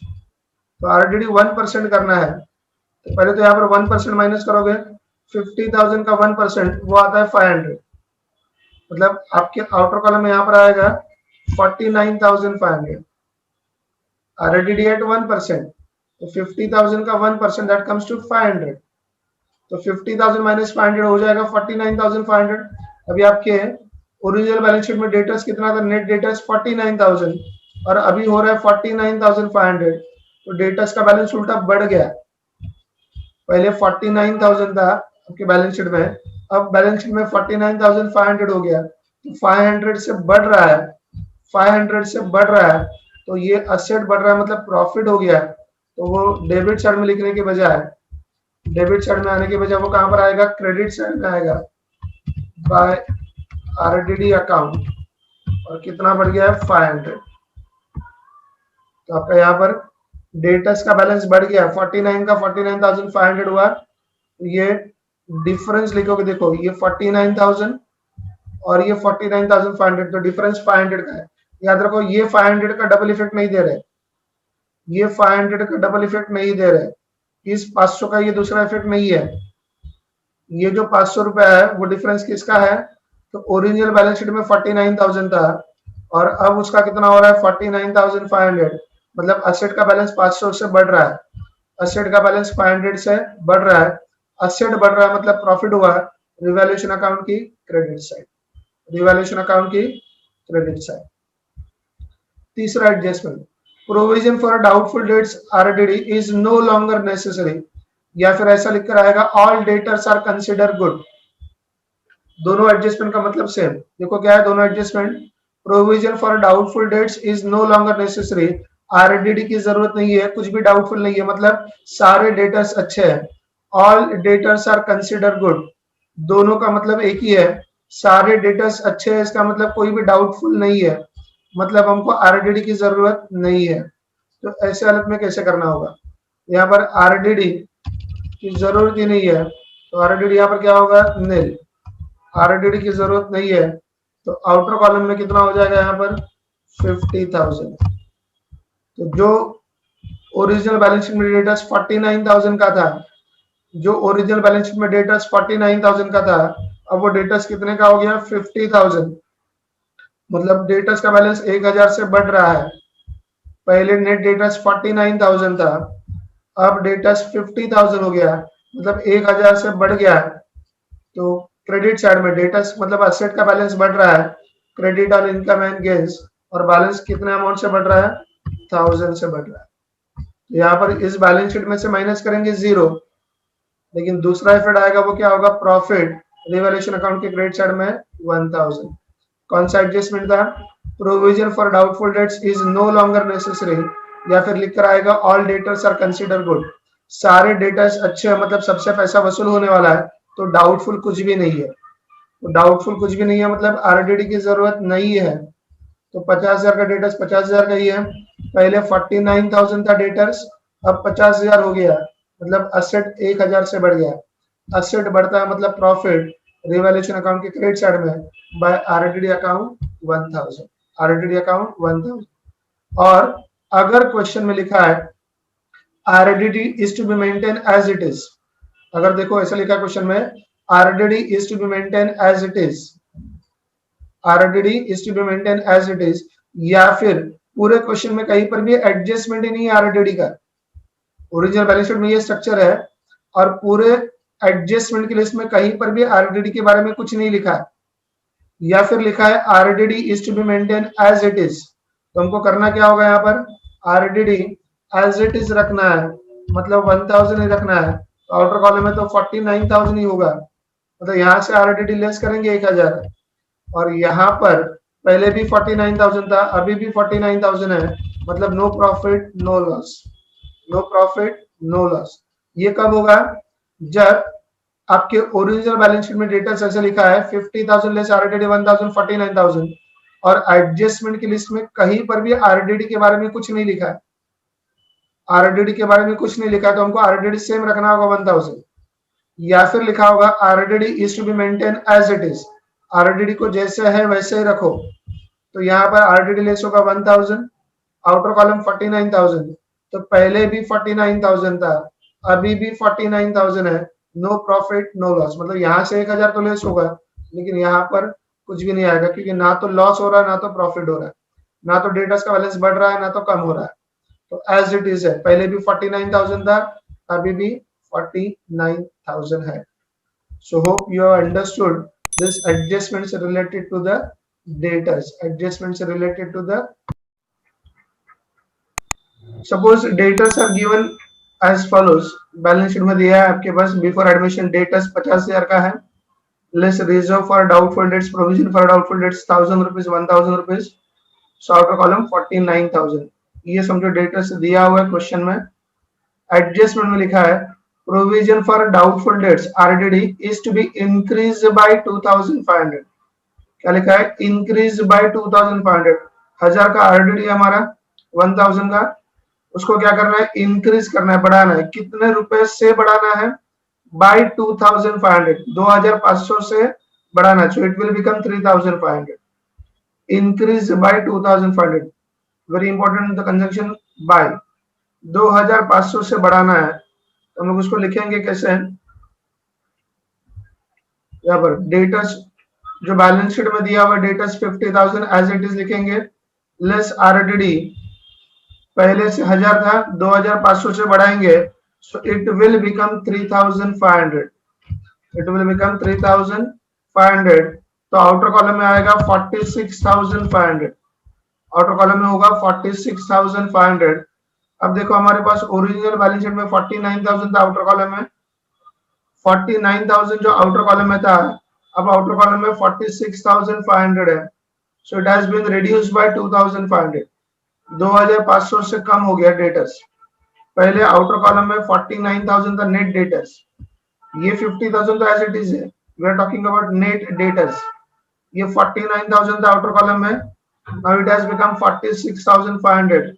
तो आरडीडी 1% करना है, तो पहले तो यहाँ पर 1% माइनस करोगे, 50,000 का 1% वो आता है 500। मतलब आपके आउटर कॉलम में यहाँ पर आएगा 49,500। आरडीडी एट 1%, तो 50,000 का 1% दैट कम्स टू 500। तो 50,000 माइनस 500 हो जाएगा 49,500। अभी आपके ओरिजिनल बैलेंस शीट में डेटर्स कितना था, नेट डेटर्स 49,000 और अभी हो रहा है 49,500। तो डेटर्स का बैलेंस उल्टा बढ़ गया, पहले 49,000 था आपके बैलेंस शीट में, अब बैलेंस शीट में 49,500 हो गया। तो 500 से बढ़ रहा है, 500 से बढ़ रहा है, तो ये असेट बढ़ रहा है मतलब प्रॉफिट हो गया। तो वो डेबिट साइड में लिखने के बजाय, डेबिट साइड में आने के बजाय वो कहां पर आएगा, क्रेडिट साइड में आएगा बाय आरडीडी अकाउंट। और कितना बढ़ गया है, 500। तो आपका यहाँ पर डेटर्स का बैलेंस बढ़ गया, 49 का 49,500 हुआ। ये डिफरेंस लिखोगे, देखो ये 49,000 और ये 49,500, तो डिफरेंस 500 का है। याद रखो ये 500 का डबल इफेक्ट नहीं दे रहे, ये 500 का डबल इफेक्ट नहीं दे रहे, इस 500 का ये दूसरा इफेक्ट नहीं है। ये जो 500 रुपया है वो डिफरेंस किसका है, तो ओरिजिनल बैलेंस शीट में 49,000 था और अब उसका कितना हो रहा है 49,500। मतलब असेट का बैलेंस 500 से बढ़ रहा है, असेट का बैलेंस 500 से बढ़ रहा है। असेट बढ़ रहा है मतलब प्रॉफिट हुआ, रिवैल्यूएशन अकाउंट की क्रेडिट साइड, रिवैल्यूएशन अकाउंट की क्रेडिट साइड। तीसरा adjustment, provision for doubtful debts RDD is no longer necessary, या फिर ऐसा लिखकर आएगा all debtors are consider good. दोनों एडजस्टमेंट का मतलब सेम। देखो क्या है दोनों adjustment, provision for doubtful debts is no longer necessary, RDD की जरूरत नहीं है, कुछ भी डाउटफुल नहीं है, मतलब सारे डेटर्स अच्छे हैं। All debtors are consider good, दोनों का मतलब एक ही है, सारे डेटर्स अच्छे हैं इसका मतलब कोई भी डाउटफुल नहीं है, मतलब हमको आरडीडी की जरूरत नहीं है। तो ऐसे हालत में कैसे करना होगा, यहाँ पर आरडीडी की जरूरत ही नहीं है, तो आरडीडी यहाँ पर क्या होगा, नील, आरडीडी की जरूरत नहीं है, तो आउटर कॉलम में कितना हो जाएगा यहाँ पर 50,000। तो जो ओरिजिनल बैलेंस शीट में डेटा 49,000 का था, जो ओरिजिनल बैलेंस शीट में डेटा 49,000 का था, अब वो डेटा कितने का हो गया 50,000, मतलब डेटा का बैलेंस 1,000 से बढ़ रहा है। पहले नेट डेटा 49,000 था, अब डेटा 50,000 हो गया, मतलब 1,000 से बढ़ गया। तो क्रेडिट साइड में डेटा मतलब असेट का बैलेंस बढ़ रहा है, क्रेडिट और इनकम एंड गेन्स, और बैलेंस कितने अमाउंट से बढ़ रहा है, 1000 से बढ़ रहा है। तो यहाँ पर इस बैलेंस शीट में से माइनस करेंगे 0, लेकिन दूसरा इफेक्ट आएगा वो क्या होगा, प्रॉफिट रिवैल्यूएशन अकाउंट के क्रेडिट साइड में 1000। कौन सा एडजस्टमेंट था, provision for doubtful debts is no longer necessary, या फिर लिख कर आएगा all debtors are consider good, सारे डेटर्स अच्छे हैं, मतलब सबसे पैसा वसूल होने वाला है, तो डाउटफुल कुछ भी नहीं है। तो डाउटफुल कुछ भी नहीं है मतलब आरडीडी की जरूरत नहीं है। तो 50,000 का डेटर्स 50,000 का ही है, पहले 49,000 था डेटर्स, अब 50,000 हो गया, मतलब असेट 1,000 से बढ़ गया। असेट बढ़ता है मतलब प्रॉफिट रिवैल्यूएशन अकाउंट के क्रेडिट साइड में by RDD account 1000, RDD account 1000। और अगर क्वेश्चन में लिखा है RDD is to be maintain as it is, अगर देखो ऐसा लिखा क्वेश्चन में RDD is to be maintain as it is, RDD is to be maintain as it is, या फिर पूरे क्वेश्चन में कहीं पर भी एडजस्टमेंट ही नहीं है आरडीडी का, ओरिजिनल बैलेंस शीट में ये स्ट्रक्चर है और पूरे एडजस्टमेंट की लिस्ट में कहीं पर भी आरडीडी के बारे में कुछ नहीं लिखा है, या फिर लिखा है RDD is to be maintain as it is, तो हमको करना क्या होगा, यहाँ पर आरडीडी एज इट इज रखना है, मतलब 1000 ही रखना है। आउटर कॉलम में तो 49,000 ही होगा, मतलब यहाँ से आरडीडी लेस करेंगे 1,000, और यहाँ पर पहले भी 49,000 था, अभी भी 49,000 है, मतलब no profit no loss, no profit no loss. ये कब होगा, जब आपके ओरिजिनल बैलेंस शीट में डेटा ऐसे लिखा है 50,000 लेस आरडीडी 1000 49,000, और एडजस्टमेंट की लिस्ट में कहीं पर भी आरडीडी के बारे में कुछ नहीं लिखा है, आरडीडी के बारे में कुछ नहीं लिखा है, तो हमको आरडीडी सेम रखना होगा 1000, या फिर लिखा होगा RDD is to be maintain as it is, RDD को जैसे है वैसे ही रखो। तो यहाँ पर आरडीडी लेस होगा 1000, आउटर कॉलम 49,000, तो पहले भी 49,000 था, अभी भी 49,000 है, नो प्रॉफिट नो लॉस, मतलब यहाँ से 1,000 तो लेस होगा, लेकिन यहाँ पर कुछ भी नहीं आएगा, क्योंकि ना तो लॉस हो रहा है ना तो प्रॉफिट हो रहा है, ना तो डेटर्स का बैलेंस बढ़ रहा है ना तो कम हो रहा है। तो एज इट इज है, पहले भी 49,000 था, अभी भी 49,000 है। So hope you have understood this adjustments related to the debtors, adjustments related to the, suppose debtors are given as follows, balance sheet में दिया है आपके पास, बिफोर एडमिशन डेटर्स 50,000 का है, less reserve for doubtful dates, provision for doubtful dates 1000 rupees 1000 rupees, so outer column 49,000, ये समझो debtors दिया हुआ है क्वेश्चन में। एडजस्टमेंट में लिखा है provision for doubtful debts RDD is to be increased by 2,500, क्या लिखा है, increased by 2,500, 1000 का RDD है हमारा 1000 का, उसको क्या करना है, इंक्रीज करना है, बढ़ाना है, कितने रुपए से बढ़ाना है, by 2,500, 2,500 से बढ़ाना है, so it will become 3,500, increase by 2,500, very important the conjunction by, 2,500 से बढ़ाना है, तो हम लोग उसको लिखेंगे कैसे, यहाँ पर डेटर्स जो बैलेंस शीट में दिया हुआ डेटर्स 50,000 एज इट इज लिखेंगे, लेस आरडीडी पहले से 1000 था, 2,500 से बढ़ाएंगे, सो it will become 3,500, it will become 3,500, तो आउटर कॉलम में आएगा 46,500, आउटर कॉलम में होगा 46,500। अब देखो हमारे पास ओरिजिनल बैलेंस शीट में 49,000 था आउटर कॉलम में, 49,000 जो आउटर कॉलम में था अब आउटर कॉलम में 46,500 है, so it has been reduced by 2,500, 2,500 से कम हो गया डेटर्स। पहले आउटर कॉलम में 49,000 था नेट डेटर्स, ये 50,000 तो एज इट इज है, we are talking about net debtors. ये 49,000 था आउटर कॉलम में, now it has become 46,500,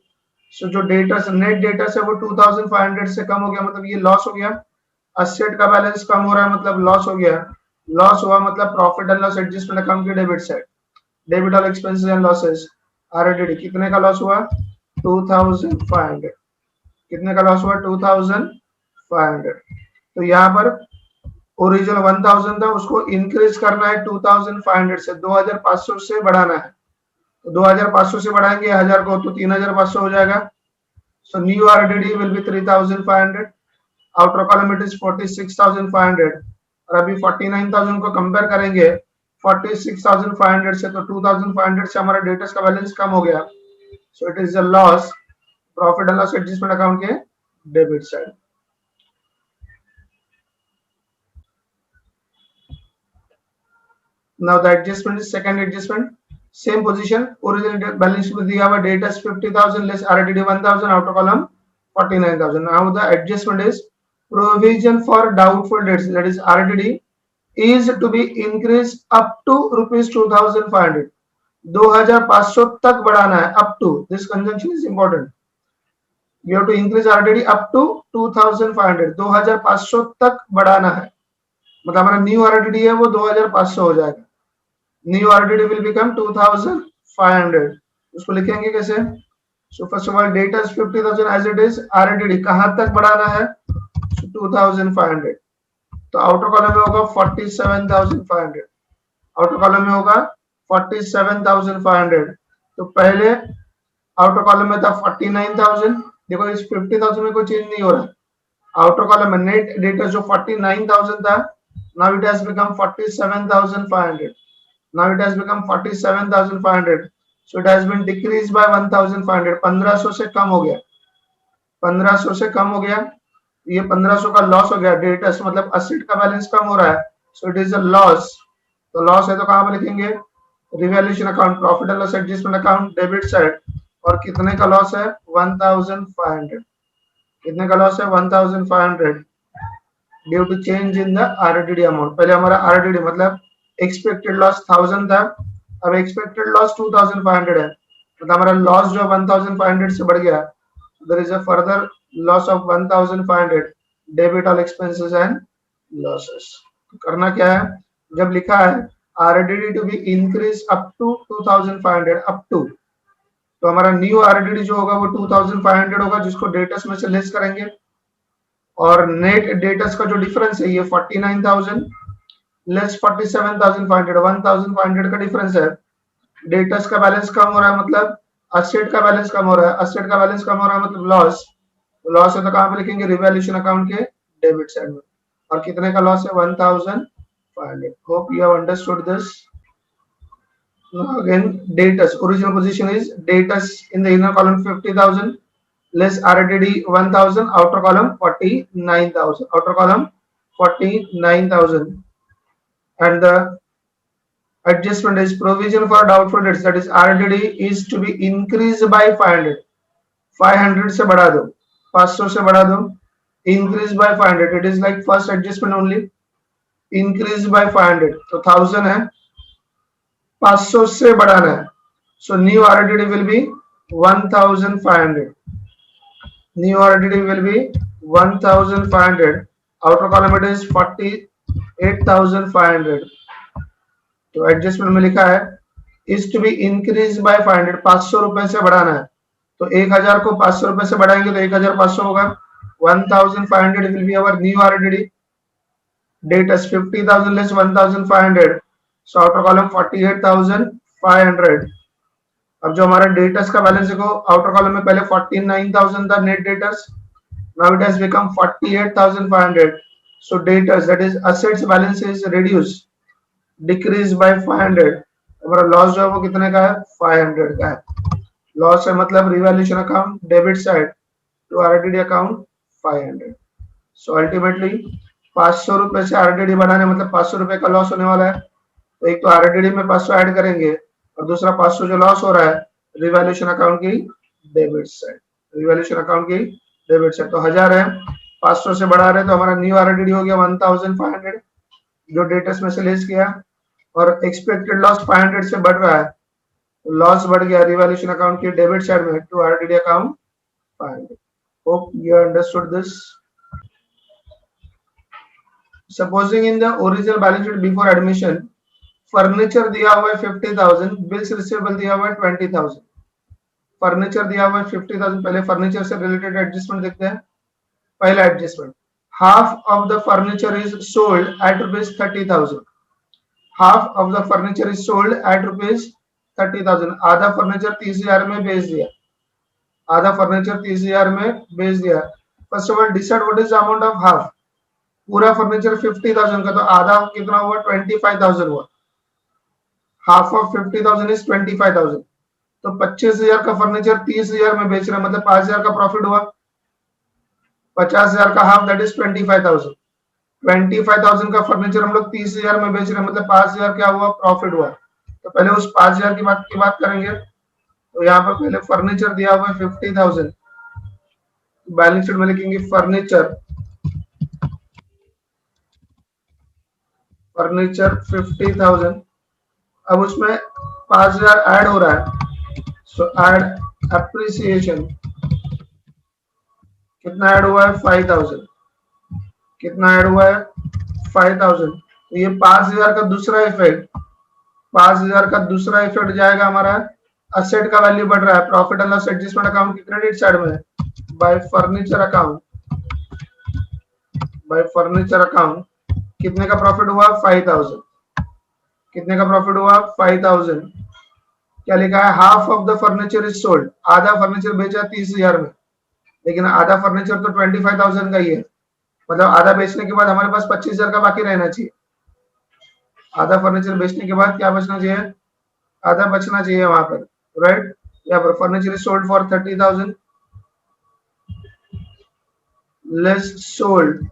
so जो डेटर्स नेट डेटर्स है वो 2,500 से कम हो गया, मतलब ये लॉस हो गया। असेट का बैलेंस कम हो रहा है मतलब लॉस हो गया, लॉस हुआ मतलब profit and loss adjustment account की debit side, debit all expenses and losses, आरएडडी। कितने का लॉस हुआ? 2,500। कितने का लॉस हुआ? 2,500। तो यहाँ पर ओरिजिनल 1,000 था, उसको इंक्रीज करना है 2,500 से, 2,500 से बढ़ाना है। तो 2,500 से बढ़ाएंगे 1000 को तो 3,500 हो जाएगा। So new RDD will be 3,500, outer column it is 46,500, और अभी 49,000 को कंपेयर करेंगे 46,500 से, तो 2,500 से हमारा डेटर्स का बैलेंस कम हो गया, so it is a loss, profit and loss adjustment account के debit side. Now the adjustment is second adjustment, same position, original balance with the our data is 50,000 less RDD 1,000, outer column 49,000. Now the adjustment is provision for doubtful debts, that is RDD is to be increased up to rupees 2,500, 2,500 तक बढ़ाना है, up to, this conjunction is important, we have to increase RDD up to 2,500, 2,500 तक बढ़ाना है, मतलब हमारा new RDD है वो 2,500 हो जाएगा, न्यू आरडीडी विल बिकम 2,500। उसको लिखेंगे कैसे? So first of all debtor 50,000 as it is, RDD कहां तक बढ़ाना है? 2,500। तो आउटर कॉलम में होगा 47,500, आउटर कॉलम में होगा 47,500। तो पहले आउटर कॉलम में था 49,000, देखो इस 50,000 में कोई चेंज नहीं हो रहा। आउटर कॉलम में नेट डेटा जो 49,000 था, now it has become 47,500, now it has become 47,500, so it has been decreased by 1,500, 1500 से कम हो गया, 1500 से कम हो गया, ये 1500 का लॉस हो गया, डेटर्स मतलब असेट का बैलेंस कम हो रहा है, so it is a loss. तो लॉस है तो कहां पर लिखेंगे? Revaluation account, profit and loss adjustment account debit side, और कितने का लॉस है? 1,500। कितने का लॉस है? 1,500 due to change in the RDD amount. पहले हमारा आरडीडी मतलब एक्सपेक्टेड लॉस 1000 था, अब एक्सपेक्टेड लॉस 2,500 है, मतलब हमारा लॉस जो 1,500 से बढ़ गया, there is a further loss of 1,500, debit all expenses and losses. करना क्या है? जब लिखा है RDD to be increase up to 2,500, up to, तो हमारा न्यू आरडीडी जो होगा वो 2,500 होगा, जिसको डेटर्स में से लेस करेंगे, और नेट डेटर्स का जो डिफरेंस है ये 49,000 लेस 47,500, 1,500 का डिफरेंस है। डेटर्स का बैलेंस कम हो रहा है मतलब असेट का बैलेंस कम हो रहा है, असेट का बैलेंस कम हो रहा है मतलब लॉस, लॉस है तो कहां पे लिखेंगे? रिवैल्यूएशन अकाउंट के डेबिट साइड में, और कितने का लॉस है? 1,500। Hope you have understood this. Now again debtors, original position is debtors in the inner column 50,000 less RDD 1,000, outer column 49,000, outer column 49,000, and the adjustment is provision for doubtful debts, that is RDD is to be increased by 500, 500 से बढ़ा दो, 500 से बढ़ा दो, increase by 500, it is like first adjustment only, increase by 500, तो 1000 है, 500 से बढ़ाना है, so new RDD will be 1,500, new RDD will be 1,500, outer column it is 48,500। तो एडजस्टमेंट में लिखा है is to be increase by 500, 500 रुपए से बढ़ाना है, तो 1000 को 500 रुपए से बढ़ाएंगे तो 1,500 होगा, 1,500 will be our new RDD, debtors 50,000 less 1,500, so outer column 48,500। अब जो हमारा डेटस का बैलेंस देखो, आउटर कॉलम में पहले 49,000 था net debtors, now it has become 48,500, so debtors that is assets balance is reduced, decrease by 500, हमारा लॉस जो है वो कितने का है? 500 का है। लॉस है मतलब revaluation account debit side to RDD account 500, so ultimately 500 रुपए से आरडीडी बढ़ाने मतलब 500 रुपए का लॉस होने वाला है, तो एक तो आरडीडी में 500 ऐड करेंगे और दूसरा 500 जो लॉस हो रहा है रिवैल्यूएशन अकाउंट की डेबिट साइड, रिवैल्यूएशन अकाउंट की डेबिट साइड। तो 1000 है, 500 से बढ़ा रहे तो हमारा न्यू आरडीडी हो गया 1500 जो डेटस में से लेस किया, और एक्सपेक्टेड लॉस 500 से बढ़ रहा है, तो लॉस बढ़ गया रिवैल्यूएशन अकाउंट की डेबिट साइड में to RDD account 500। Hope you understood this. Supposing in the original balance sheet before admission, furniture दिया हुआ है 50,000, बिल्स रिसीवेबल दिया हुआ है 20,000। फर्नीचर दिया हुआ है 50,000, पहले फर्नीचर से रिलेटेड एडजस्टमेंट देखते हैं। पहला adjustment, half of the furniture is sold at ₹30,000। Half of the furniture is sold at ₹30,000। आधा फर्नीचर 30,000 में बेच दिया, आधा फर्नीचर 30,000 में बेच दिया। First of all decide what is the amount of half. पूरा फर्नीचर 50,000 का, तो आधा कितना हुआ 25,000 हुआ। हाफ ऑफ 50,000 इज 25,000, तो 25,000 का फर्नीचर 30,000 में बेच रहे हैं, मतलब 5,000 का प्रॉफिट हुआ। 50,000 का हाफ दैट इज 25,000। 25,000 का फर्नीचर हम लोग 30,000 में बेच रहे हैं, मतलब 5,000 क्या हुआ प्रॉफिट हुआ। तो पहले उस 5,000 की बात करेंगे। तो यहाँ पर पहले फर्नीचर दिया हुआ है 50,000, बैलेंस शीट में लिखेंगे फर्नीचर 50,000। अब उसमें 5,000 ऐड हो रहा है, सो ऐड एप्रिसिएशन कितना ऐड हुआ है 5,000। कितना ऐड हुआ है 5,000। तो ये 5,000 का दूसरा इफेक्ट, 5,000 का दूसरा इफेक्ट जाएगा हमारा असेट का वैल्यू बढ़ रहा है, profit and loss adjustment account की क्रेडिट साइड में bye furniture account. Bye furniture account कितने का प्रॉफिट हुआ 5,000। कितने का प्रॉफिट हुआ 5,000। क्या लिखा है, half of the furniture is sold. आधा फर्नीचर बेचा 30,000 में, लेकिन आधा फर्नीचर तो 25,000 का ही है, मतलब आधा बेचने के बाद हमारे पास 25,000 का बाकी रहना चाहिए। आधा फर्नीचर बेचने के बाद क्या बचना चाहिए, आधा बचना चाहिए वहां पर, राइट। यहाँ पर furniture is sold for 30,000 less sold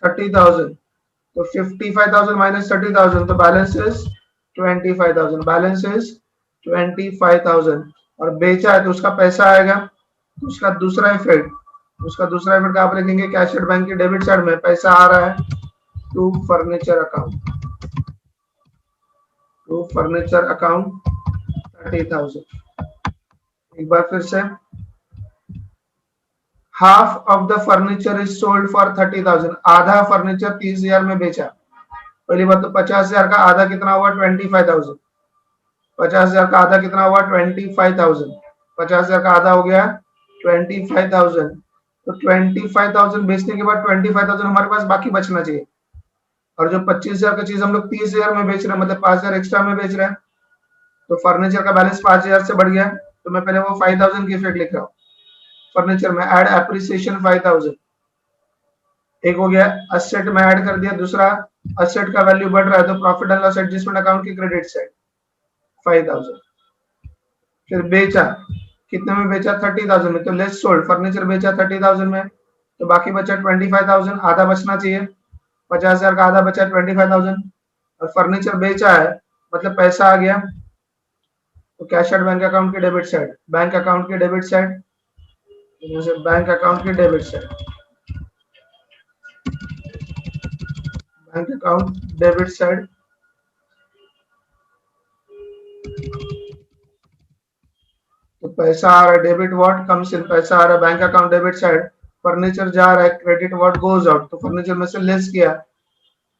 30,000, तो 55,000 माइनस 30,000, तो बैलेंस इज 25,000। बैलेंस इज 25,000 और बेचा है तो उसका पैसा आएगा, तो उसका दूसरा इफेक्ट, आप लिखेंगे कैश एट बैंक की डेबिट साइड में पैसा आ रहा है to furniture account. To furniture account 30,000। एक बार फिर से, half of the furniture is sold for 30,000। आधा फर्नीचर 30,000 में बेचा। पहली बात तो 50,000 का आधा कितना हुआ 25,000। 50,000 का आधा कितना हुआ 25,000। 50,000 का आधा हो गया 25,000। तो 25,000 बेचने के बाद 25,000 हमारे पास बाकी बचना चाहिए, और जो 25,000 का चीज हम लोग 30,000 में बेच रहे हैं, मतलब 5,000 एक्स्ट्रा में बेच रहे हैं, तो फर्नीचर का बैलेंस 5,000 से बढ़ गया। तो मैं पहले वो 5,000 की इफेक्ट लिख रहा हूँ फर्नीचर में, ऐड एप्रिसिएशन 5,000। एक हो गया असेट में ऐड कर दिया, दूसरा असेट का वैल्यू बढ़ रहा है, तो profit and loss adjustment account की क्रेडिट साइड 5,000। फिर बेचा, कितने में बेचा 30,000 में, तो लेस सोल्ड, फर्नीचर बेचा 30,000 में, तो बाकी बचा 25,000, आधा बचना चाहिए। 50,000 का आधा बचा 25,000, और फर्नीचर बेचा है मतलब पैसा आ गया, तो कैश एट बैंक अकाउंट की डेबिट साइड, बैंक अकाउंट की डेबिट साइड, बैंक अकाउंट की debit side, bank account debit side. तो पैसा आ रहा है, डेबिट व्हाट कम्स इन, पैसा आ रहा है bank account debit side, furniture जा रहा है, क्रेडिट व्हाट गोज आउट, तो फर्नीचर में से लेस किया,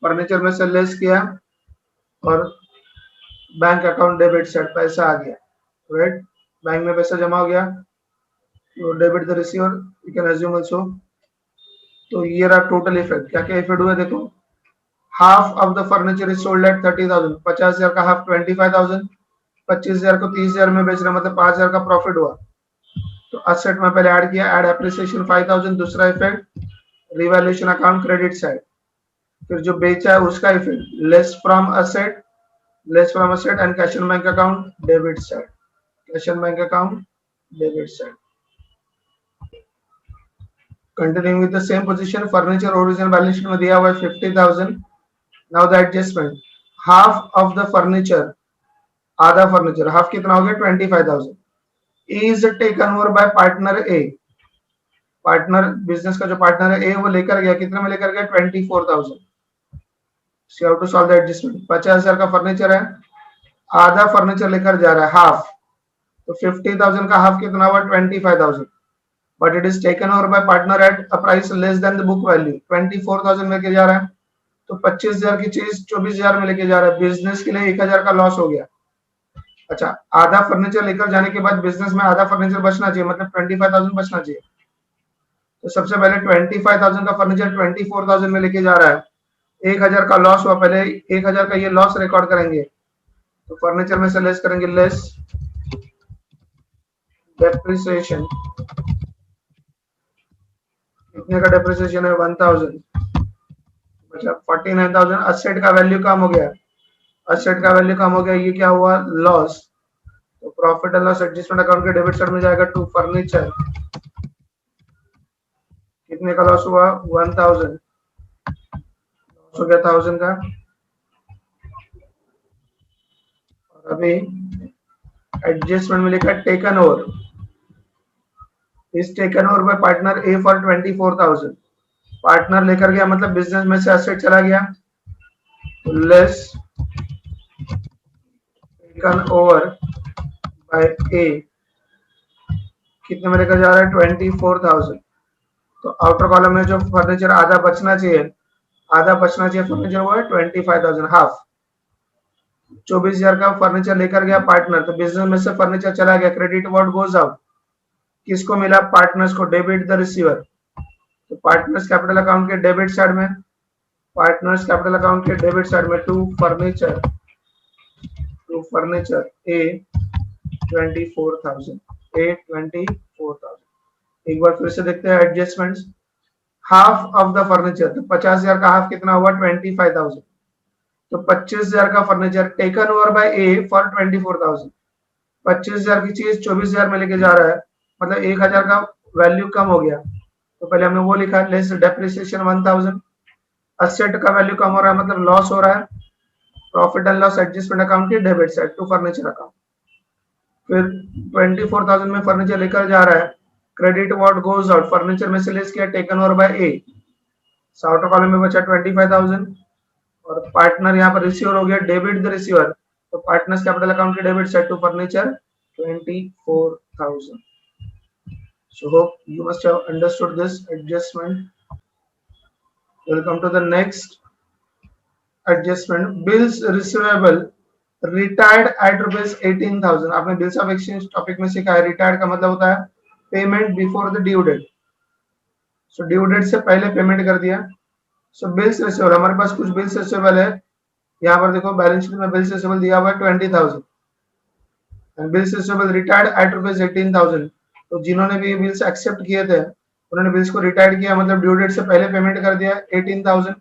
फर्नीचर में से लेस किया, और बैंक अकाउंट डेबिट साइड पैसा आ गया, राइट। बैंक में पैसा जमा हो गया, तो debit the receiver, you can assume also. तो ये रहा टोटल इफेक्ट। क्या क्या इफेक्ट हुआ देखो, half of the furniture is sold at 30,000। 50,000 का हाफ 25,000, 25,000 को 30,000 में बेच रहा, मतलब 5,000 का प्रॉफिट हुआ। तो असेट में पहले ऐड किया, ऐड एप्रिसिएशन 5,000, दूसरा effect revaluation account credit side. फिर जो बेचा है उसका effect less from asset, and cash in bank account debit side, cash in bank account debit side. Continuing with the same position, furniture original balance sheet में दिया हुआ है 50,000. Now the adjustment, half of the furniture, आधा furniture, half कितना हो गया 25,000, is taken over bye partner A. Partner business का जो पार्टनर है ए, वो लेकर गया, कितने में लेकर गया 24,000. See how to solve the adjustment. 50,000 का फर्नीचर है, आधा फर्नीचर लेकर जा रहा है, हाफ. तो 50,000 का हाफ कितना हुआ 25,000, but it is taken over bye partner at a price less than the book value. 24,000 लेके जा रहा है, तो 25,000 की चीज 24,000 में लेके जा रहा है. बिजनेस के लिए 1,000 का लॉस हो गया. अच्छा, आधा फर्नीचर लेकर जाने के बाद बिजनेस में आधा फर्नीचर बचना चाहिए, मतलब 25,000 बचना चाहिए. तो सबसे पहले 25,000 का फर्नीचर 24,000 में लेके जा रहा है, 1,000 का लॉस हुआ. पहले 1,000 का ये लॉस रिकॉर्ड करेंगे, तो फर्नीचर में से लेस करेंगे, लेस डेप्रिसिएशन. कितने का डेप्रिसिएशन है 1,000, मतलब 49,000. असेट का वैल्यू कम हो गया, असेट का वैल्यू कम हो गया, ये क्या हुआ लॉस. तो profit and loss adjustment account के डेबिट साइड में जाएगा टू फर्नीचर. कितने का लॉस हुआ 1,000, लॉस हो गया 1,000 का. और अभी एडजस्टमेंट में लिखा taken over, is taken over bye partner A for 24,000. Partner लेकर गया, मतलब बिजनेस में से एसेट चला गया, less taken over by A, कितने में लेकर जा रहा है 24,000. तो आउटर कॉलम में जो फर्नीचर आधा बचना चाहिए, आधा बचना चाहिए फर्नीचर, वो है 25,000, हाफ. 24,000 का फर्नीचर लेकर गया पार्टनर, तो बिजनेस में से फर्नीचर चला गया. क्रेडिट व्हाट गोज आउट, किसको मिला पार्टनर्स को, डेबिट द रिसीवर. तो पार्टनर्स कैपिटल अकाउंट के डेबिट साइड में, पार्टनर्स कैपिटल अकाउंट के डेबिट साइड में टू फर्नीचर ए 24,000, ए 24,000. एक बार फिर से देखते हैं adjustments. Half of the furniture, तो 50,000 का हाफ कितना हुआ 25,000. तो 25,000 का furniture taken over by A for 24,000. 25,000 की चीज 24,000 में लेके जा रहा है, मतलब 1,000 का वैल्यू कम हो गया. तो पहले हमने वो लिखा, लेस डेप्रिसिएशन 1,000. असेट का वैल्यू कम हो रहा है, मतलब लॉस हो रहा है. Profit and loss adjustment account की debit side to furniture account. फिर 24,000 में फर्नीचर लेकर जा रहा है, credit what goes out, furniture में से लेस किया taken over by A. Outer column में बचा 25,000, और पार्टनर यहाँ पर रिसीवर हो गया, डेबिट द रिसीवर. तो पार्टनर्स कैपिटल अकाउंट की debit side to furniture 24,000. So hope you must have understood this adjustment. Welcome to the next adjustment. Bills receivable retired at rupees 18,000. आपने बिल्स ऑफ एक्सचेंज टॉपिक में सीखा है, retired का मतलब होता है payment before the due date. So due date से पहले पेमेंट कर दिया. सो बिल्स रिसीवेबल, हमारे पास कुछ बिल्स रिसीवेबल है. यहाँ पर देखो बैलेंस शीट में बिल्स रिसीवेबल दिया हुआ है 20,000, and bills receivable retired eight rupees 18,000. तो जिन्होंने भी बिल्स एक्सेप्ट किए थे, उन्होंने बिल्स को रिटायर्ड किया, मतलब ड्यू डेट से पहले पेमेंट कर दिया 18,000.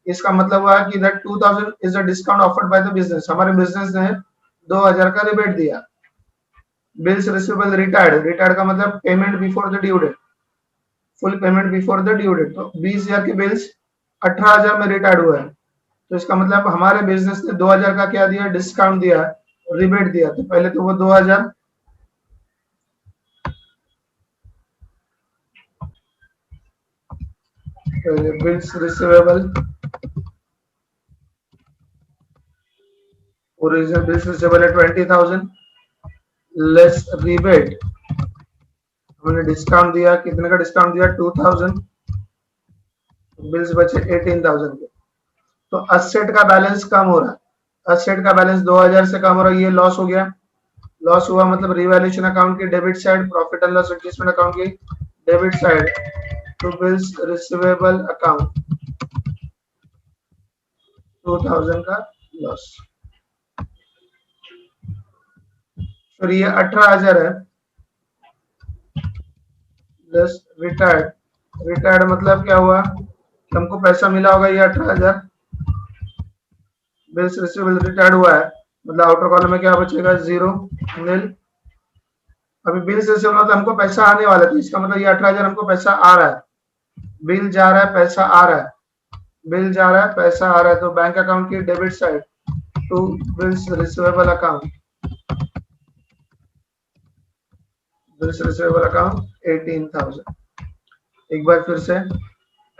इसका मतलब हुआ कि that 2,000 is a discount offered by the business. हमारे बिजनेस ने 2,000 का रिबेट दिया. बिल्स रिसीवेबल रिटायर्ड, रिटायर्ड का मतलब payment before the due date, full payment before the due date. तो 20,000 के बिल्स 18,000 में रिटायर्ड हुआ है. तो इसका मतलब हमारे बिजनेस ने 2,000 का क्या दिया, डिस्काउंट दिया, रिबेट दिया. तो पहले तो वो 2,000 bills receivable, original bills receivable है 20,000, लेस रिबेट, हमने डिस्काउंट दिया. कितने का डिस्काउंट दिया 2,000, बिल्स बचे 18,000 के. तो असेट का बैलेंस कम हो रहा है, असेट का बैलेंस 2,000 से कम हो रहा है, ये लॉस हो गया. लॉस हुआ मतलब रिवैल्यूएशन अकाउंट की debit side, profit and loss adjustment account की debit side to bills receivable account 2,000 का लॉस. फिर ये 18,000 है, लेस रिटायर्ड. रिटायर्ड मतलब क्या हुआ, हमको पैसा मिला होगा ये 18,000, बिल्स रिसीवेबल रिटायर्ड हुआ है, मतलब आउटर कॉलम में क्या बचेगा 0 नील. अभी बिल्स रिसीवेबल मतलब हमको पैसा आने वाला था, इसका मतलब ये 18,000 हमको पैसा आ रहा है. बिल जा रहा है, पैसा आ रहा है, बिल जा रहा है, पैसा आ रहा है, तो बैंक अकाउंट की debit side to bills receivable account, bills receivable account 18,000। एक बार फिर से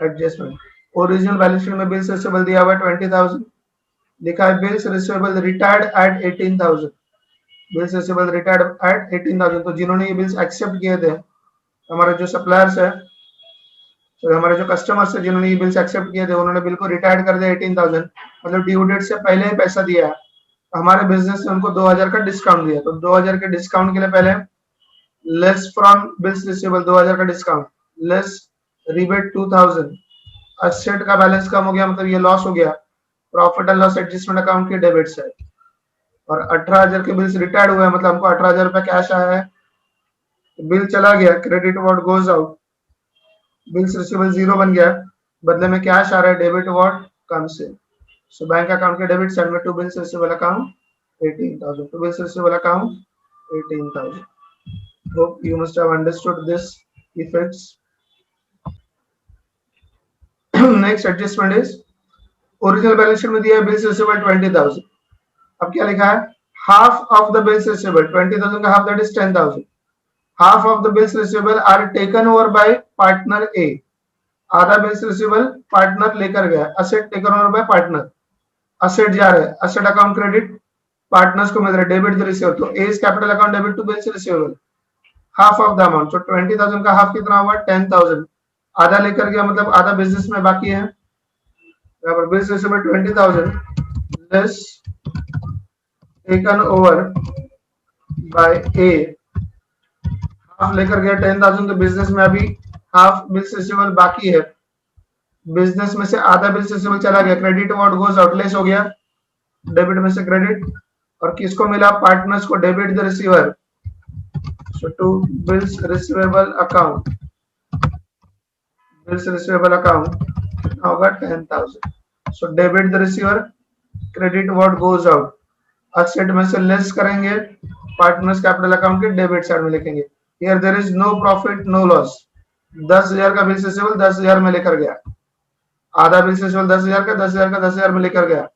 एडजस्टमेंट, ओरिजिनल बैलेंस शीट में बिल्स रिसीवेबल दिया हुआ है 20,000, लिखा है bills receivable retired at 18,000, bills receivable retired at 18,000। तो जिन्होंने ये बिल्स एक्सेप्ट किए थे, हमारे जो सप्लायर्स है, तो हमारे जो कस्टमर्स है जिन्होंने ये बिल्स एक्सेप्ट किए थे, उन्होंने बिल को रिटायर्ड कर दिया 18,000, मतलब ड्यू डेट से पहले ही पैसा दिया है। हमारे बिजनेस ने उनको 2,000 का डिस्काउंट दिया, तो 2,000 के डिस्काउंट के लिए पहले लेस फ्रॉम बिल्स रिसीवेबल 2,000 का डिस्काउंट, लेस रिबेट 2,000, असेट का बैलेंस कम हो गया, मतलब ये लॉस हो गया, profit and loss adjustment account की डेबिट साइड, और 18,000 के बिल्स रिटायर्ड हुए, मतलब हमको 18,000 रुपया कैश आया है, बिल चला गया, credit what goes out, bills receivable zero बन गया, बदले में कैश आ रहा है, debit what comes in. So bank account के डेबिट साइड में to bills receivable account 18,000, to bills receivable account 18,000। Hope you must have understood this effects. Next adjustment is, original balance sheet में दिया है bills receivable 20,000, अब क्या लिखा है, half of the bills receivable, 20,000 का half that is 10,000, half of the bills receivable are taken over by partner A, आधा bills receivable partner लेकर गया, asset taken over bye partner, asset जा रहा है, असेट अकाउंट क्रेडिट पार्टनर्स को मिल रहा है, डेबिट द रिसीवर, तो A is capital account debit to bills receivable, half of the amount, तो 20,000 का हाफ कितना हुआ 10,000, आधा लेकर गया, मतलब आधा बिजनेस में बाकी है, यहाँ पर bills receivable 20,000 less taken over by A, half लेकर गया 10,000, तो बिजनेस में अभी हाफ बिल्स रिसीवेबल बाकी है, बिजनेस में से आधा बिल्स रिसीवेबल चला गया, credit what goes out less हो गया, डेबिट में से क्रेडिट, और किसको मिला, पार्टनर्स को, debit the receiver, so to bills receivable account, bills receivable account कितना होगा 10,000, so debit the receiver, credit what goes out, asset में से लेस करेंगे, पार्टनर्स कैपिटल अकाउंट के डेबिट साइड में लिखेंगे, here there is no profit no loss, 10,000 का bills receivable 10,000 में लेकर गया, आधा बिल्स रिसीवेबल 10,000 का 10,000 का 10,000 में लेकर गया,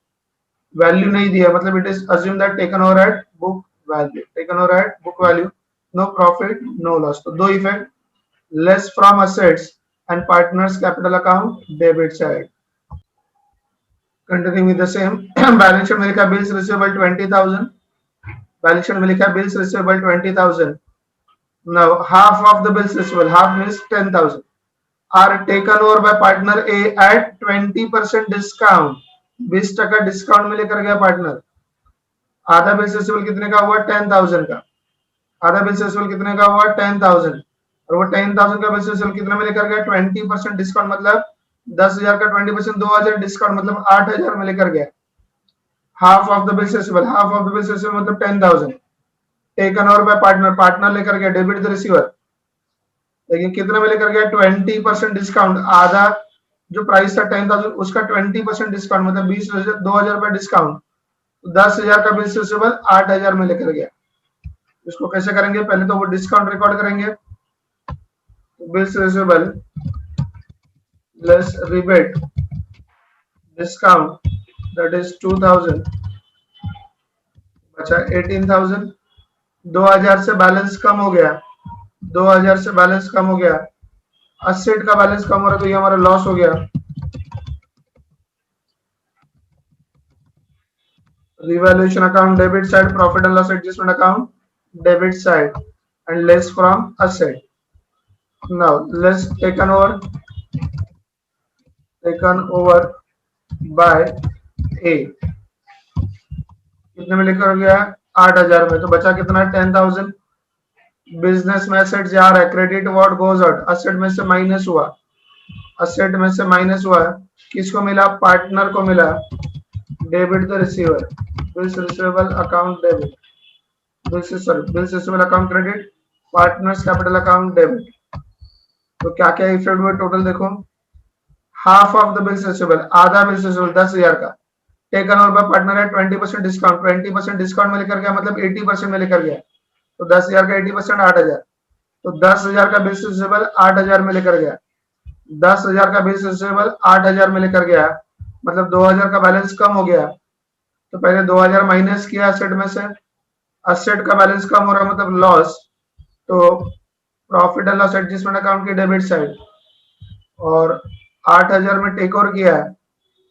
वैल्यू नहीं दिया, मतलब it is assume that taken over at book value, taken over at book value, no profit no loss, तो दो effect, less from assets and partners capital account debit side. Continue with the same, balance sheet में लिखा bills receivable 20,000, balance sheet में लिखा bills receivable 20,000, now half of the bills receivable, half means 10,000, are taken over by partner A at 20% discount, 20% discount में लेकर गया partner, आधा bills receivable कितने का हुआ 10,000 का, आधा बिल्स रिसीवेबल कितने का हुआ 10,000, और वो 10,000 का बिल्स रिसीवेबल कितने में लेकर गया 20% डिस्काउंट, मतलब 10,000 का 20% 2,000 डिस्काउंट, मतलब 8,000 में लेकर गया, half of the bills receivable, half of the bills receivable मतलब 10,000 taken over bye partner, partner लेकर गया, डेबिट द रिसीवर, लेकिन कितने में लेकर गया 20% डिस्काउंट, आधा जो प्राइस था 10,000 उसका 20% डिस्काउंट, मतलब 20,000 2,000 रुपया डिस्काउंट, 10,000 का बिल्स रिसीवेबल 8,000 में लेकर गया। इसको कैसे करेंगे, पहले तो वो डिस्काउंट रिकॉर्ड करेंगे, bills receivable less rebate discount that is 2,000, बचा 18,000, 2,000 से बैलेंस कम हो गया, 2,000 से बैलेंस कम हो गया, असेट का बैलेंस कम हो रहा है, तो ये हमारा लॉस हो गया, revaluation account debit side, profit and loss adjustment account debit side, and less from asset, now less taken over by A, कितने में लेकर गया 8,000 में, तो बचा कितना 10,000, बिजनेस में असेट जा रहा है, credit what goes out, asset में से माइनस हुआ, असेट में से माइनस हुआ, किसको मिला पार्टनर को मिला, debit the receiver, bills receivable account debit, bills receivable account credit, partners capital account debit, तो क्या क्या इफेक्ट हुए टोटल देखो, half of the bills receivable, आधा बिल्स रिसीवेबल 10,000 का टेकन ओवर बाय पार्टनर है 20% डिस्काउंट, 20% डिस्काउंट में लेकर गया, मतलब 80% में लेकर गया, तो 10,000 का 80% 8,000, तो 10,000 का बिल्स रिसीवेबल 8,000 में लेकर गया, 10,000 का बेस रिसीवेबल 8,000 में लेकर गया, मतलब 2,000 का बैलेंस कम हो गया। तो पहले 2,000 माइनस किया असेट में से, असेट का बैलेंस कम हो रहा मतलब लॉस, तो profit and loss adjustment account की डेबिट साइड, और 8,000 में टेक ओवर किया है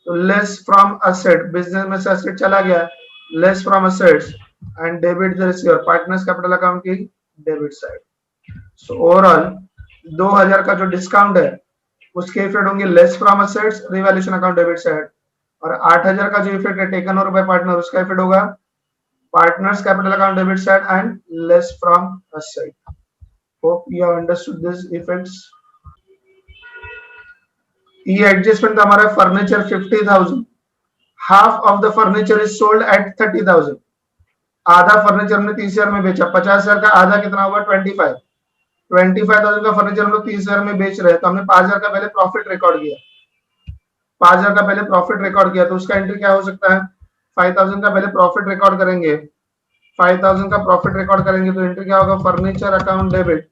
तो लेस फ्रॉम असेट, बिजनेस में से असेट चला गया, less from assets and debit the receiver, partners capital account की डेबिट साइड। सो ओवरऑल 2,000 का जो डिस्काउंट है उसके इफेक्ट होंगे less from assets, revaluation account debit side, और 8,000 का जो इफेक्ट है टेकन ओवर बाय पार्टनर उसका इफेक्ट होगा partners capital account debit side and less from asset. Hope you have understood this effects. ये एडजस्टमेंट हमारा furniture 50,000, half of the furniture is sold at 30,000, आधा furniture हमने 30,000 में बेचा, 50,000 का आधा कितना होगा 25,000 का फर्नीचर हम लोग 30,000 में बेच रहे हैं, तो हमने 5,000 का पहले प्रॉफिट रिकॉर्ड किया, 5,000 का पहले प्रॉफिट रिकॉर्ड किया, तो उसका एंट्री क्या हो सकता है, 5,000 का पहले प्रॉफिट रिकॉर्ड करेंगे, 5,000 का प्रॉफिट रिकॉर्ड करेंगे तो एंट्री क्या होगा, furniture account debit,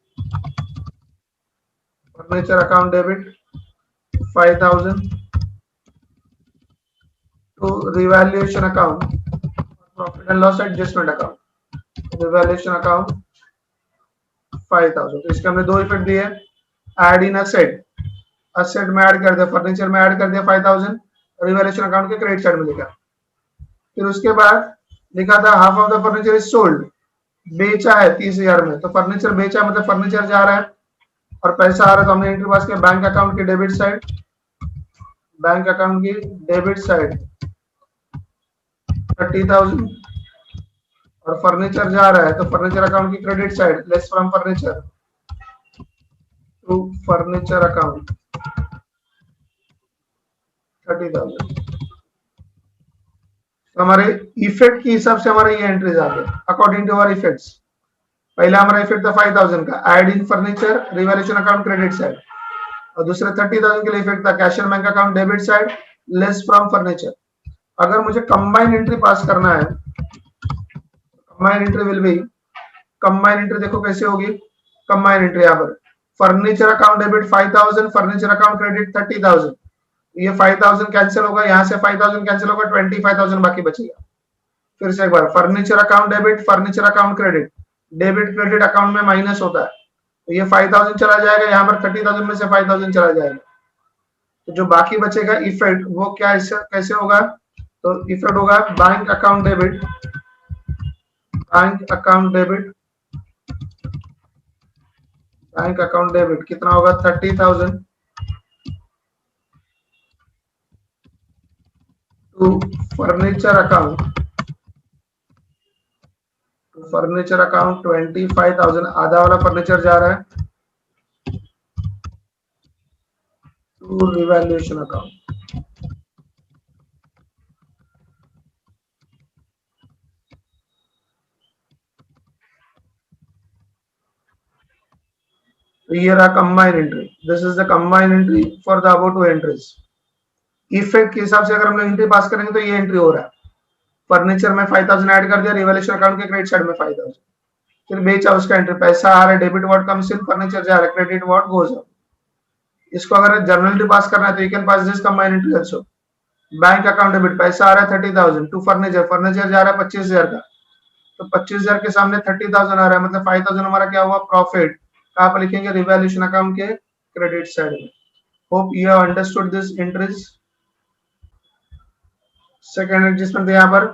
furniture account debit 5,000 to revaluation account, profit and loss adjustment account, revaluation account 5,000। तो इसके हमने दो इफेक्ट दिए, ऐड इन असेट, असेट में ऐड कर दिया, फर्नीचर में ऐड कर दिया 5,000, रिवैल्यूएशन अकाउंट के क्रेडिट साइड में लिखा। फिर उसके बाद लिखा था half of the furniture is sold, बेचा है 30,000 में, तो फर्नीचर बेचा मतलब फर्नीचर जा रहा है और पैसा आ रहा है, तो हमने एंट्री पास किया बैंक अकाउंट की डेबिट साइड, बैंक अकाउंट की डेबिट साइड 30,000, और फर्नीचर जा रहा है तो फर्नीचर अकाउंट की credit side less from furniture to furniture account 30,000। तो हमारे इफेक्ट के हिसाब से हमारे ये एंट्रीज आ गए अकॉर्डिंग टू आवर इफेक्ट्स। पहला हमारा इफेक्ट था 5,000 का, add in furniture, revaluation account credit side, और दूसरे 30,000 के लिए इफेक्ट था cashier bank account debit side less from furniture. अगर मुझे कंबाइन एंट्री पास करना है, combine entry will be, combine entry देखो कैसे होगी, कंबाइन एंट्री यहाँ पर furniture account debit 5,000, furniture account credit 30,000, ये 5,000 कैंसिल होगा, यहाँ से 5,000 कैंसिल होगा, 25,000 बाकी बचेगा। फिर से एक बार furniture account debit, furniture account credit, debit credit account में माइनस होता है, तो ये 5,000 चला जाएगा, यहाँ पर 30,000 में से 5,000 चला जाएगा, तो जो बाकी बचेगा इफेक्ट वो क्या कैसे होगा, तो इफेक्ट होगा bank account debit, bank account debit, bank account debit कितना होगा 30,000 to furniture account, furniture account 25,000, आधा वाला फर्नीचर जा रहा है टू रिवैल्यूएशन अकाउंट। ये रहा combine entry, this is the combine entry for the above to entries. Effect के हिसाब से अगर हम लोग एंट्री पास करेंगे तो ये एंट्री हो रहा है, फर्नीचर में 5,000 ऐड कर दिया, रिवैल्यूएशन अकाउंट के क्रेडिट साइड में 5,000, फिर बेचा उसका एंट्री, पैसा आ रहा है, debit what comes in, furniture जा रहा है, क्रेडिट व्हाट गोज आउट। इसको अगर जर्नल एंट्री पास करना है तो you can pass this combine entry also, bank account debit, पैसा आ रहा है 30,000 टू फर्नीचर, फर्नीचर जा रहा है 25,000 का, तो 25,000 के सामने 30,000 आ रहा है, मतलब 5,000 हमारा क्या हुआ प्रॉफिट, कहां पर लिखेंगे रिवैल्यूएशन अकाउंट के क्रेडिट साइड में। Hope you have understood this entries. Second adjustment यहाँ पर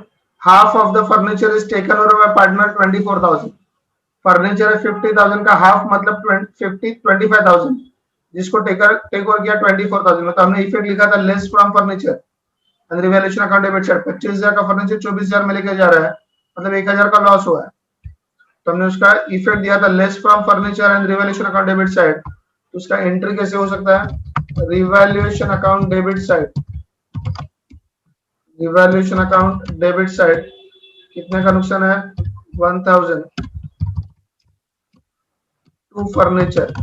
half of the furniture is taken over bye partner 24,000, furniture है 50,000 का, हाफ मतलब 25,000, जिसको टेक ओवर किया 24,000 में, तो हमने इफेक्ट लिखा था less from furniture and revaluation account debit side, 25,000 का फर्नीचर 24,000 में लेके जा रहा है, मतलब 1,000 का लॉस हुआ है, तो हमने उसका इफेक्ट दिया था less from furniture and revaluation account debit side. तो उसका एंट्री कैसे हो सकता है, revaluation account debit side, revaluation account debit side कितने का नुकसान है 1,000 to furniture,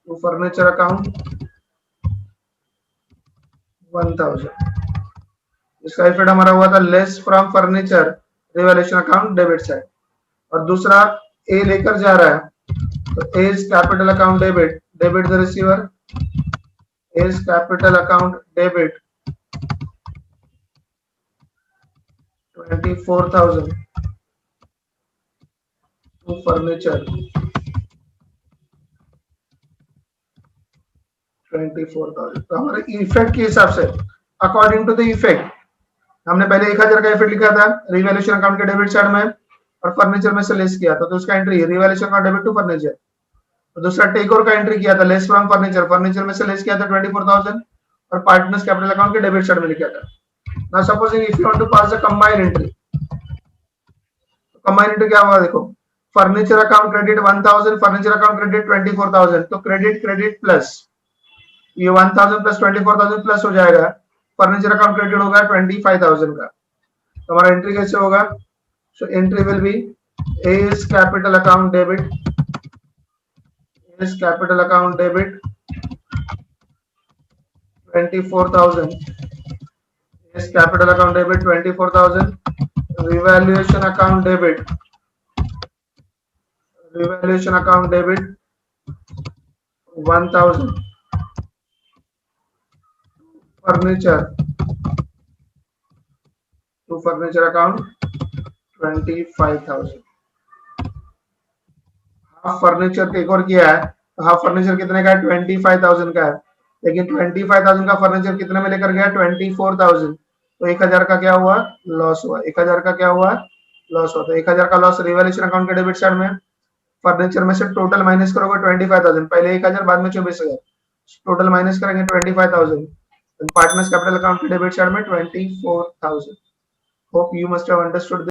to furniture account 1,000, इसका इफेक्ट हमारा हुआ था less from furniture revaluation account debit side. और दूसरा ए लेकर जा रहा है तो A is capital account debit, debit the receiver. A is capital account debit 24,000 to furniture 24,000. तो हमारे इफेक्ट के हिसाब से अकॉर्डिंग टू द इफेक्ट हमने पहले 1,000 का इफेक्ट लिखा था रिवैल्यूएशन अकाउंट के डेबिट साइड में और फर्नीचर में से लेस किया था, तो उसका entry revaluation account debit to furniture. तो दूसरा टेक ओवर का एंट्री किया था लेस फ्रॉम फर्नीचर, फर्नीचर में से लेस किया था 24,000 और पार्टनर्स कैपिटल अकाउंट के डेबिट साइड में लिखा था। Now supposing if you want to pass the combine entry, combine entry क्या होगा देखो, furniture account credit 1000, furniture account credit 24,000, तो क्रेडिट क्रेडिट प्लस ये 1000 प्लस 24,000 प्लस हो जाएगा, फर्नीचर अकाउंट क्रेडिट होगा 25,000 का। तो हमारा एंट्री कैसे होगा, so entry will be A is capital account debit, A is capital account debit 24,000, A is capital account debit 24,000, revaluation account debit, revaluation account debit 1,000, furniture to furniture account 25,000। Half furniture take over किया है, तो half furniture कितने का है, 25,000 का है, लेकिन 25,000 का फर्नीचर कितने में लेकर गया, 24,000, तो 1,000 का क्या हुआ, लॉस हुआ, 1,000 का क्या हुआ, लॉस हुआ। तो 1,000 का लॉस रिवैल्यूएशन अकाउंट के डेबिट साइड में, फर्नीचर में से टोटल माइनस करोगे 25,000, पहले 1,000 बाद में 24,000, टोटल माइनस करेंगे 25,000, पार्टनर्स कैपिटल अकाउंट के डेबिट साइड में 24,000। Hope you must have understood.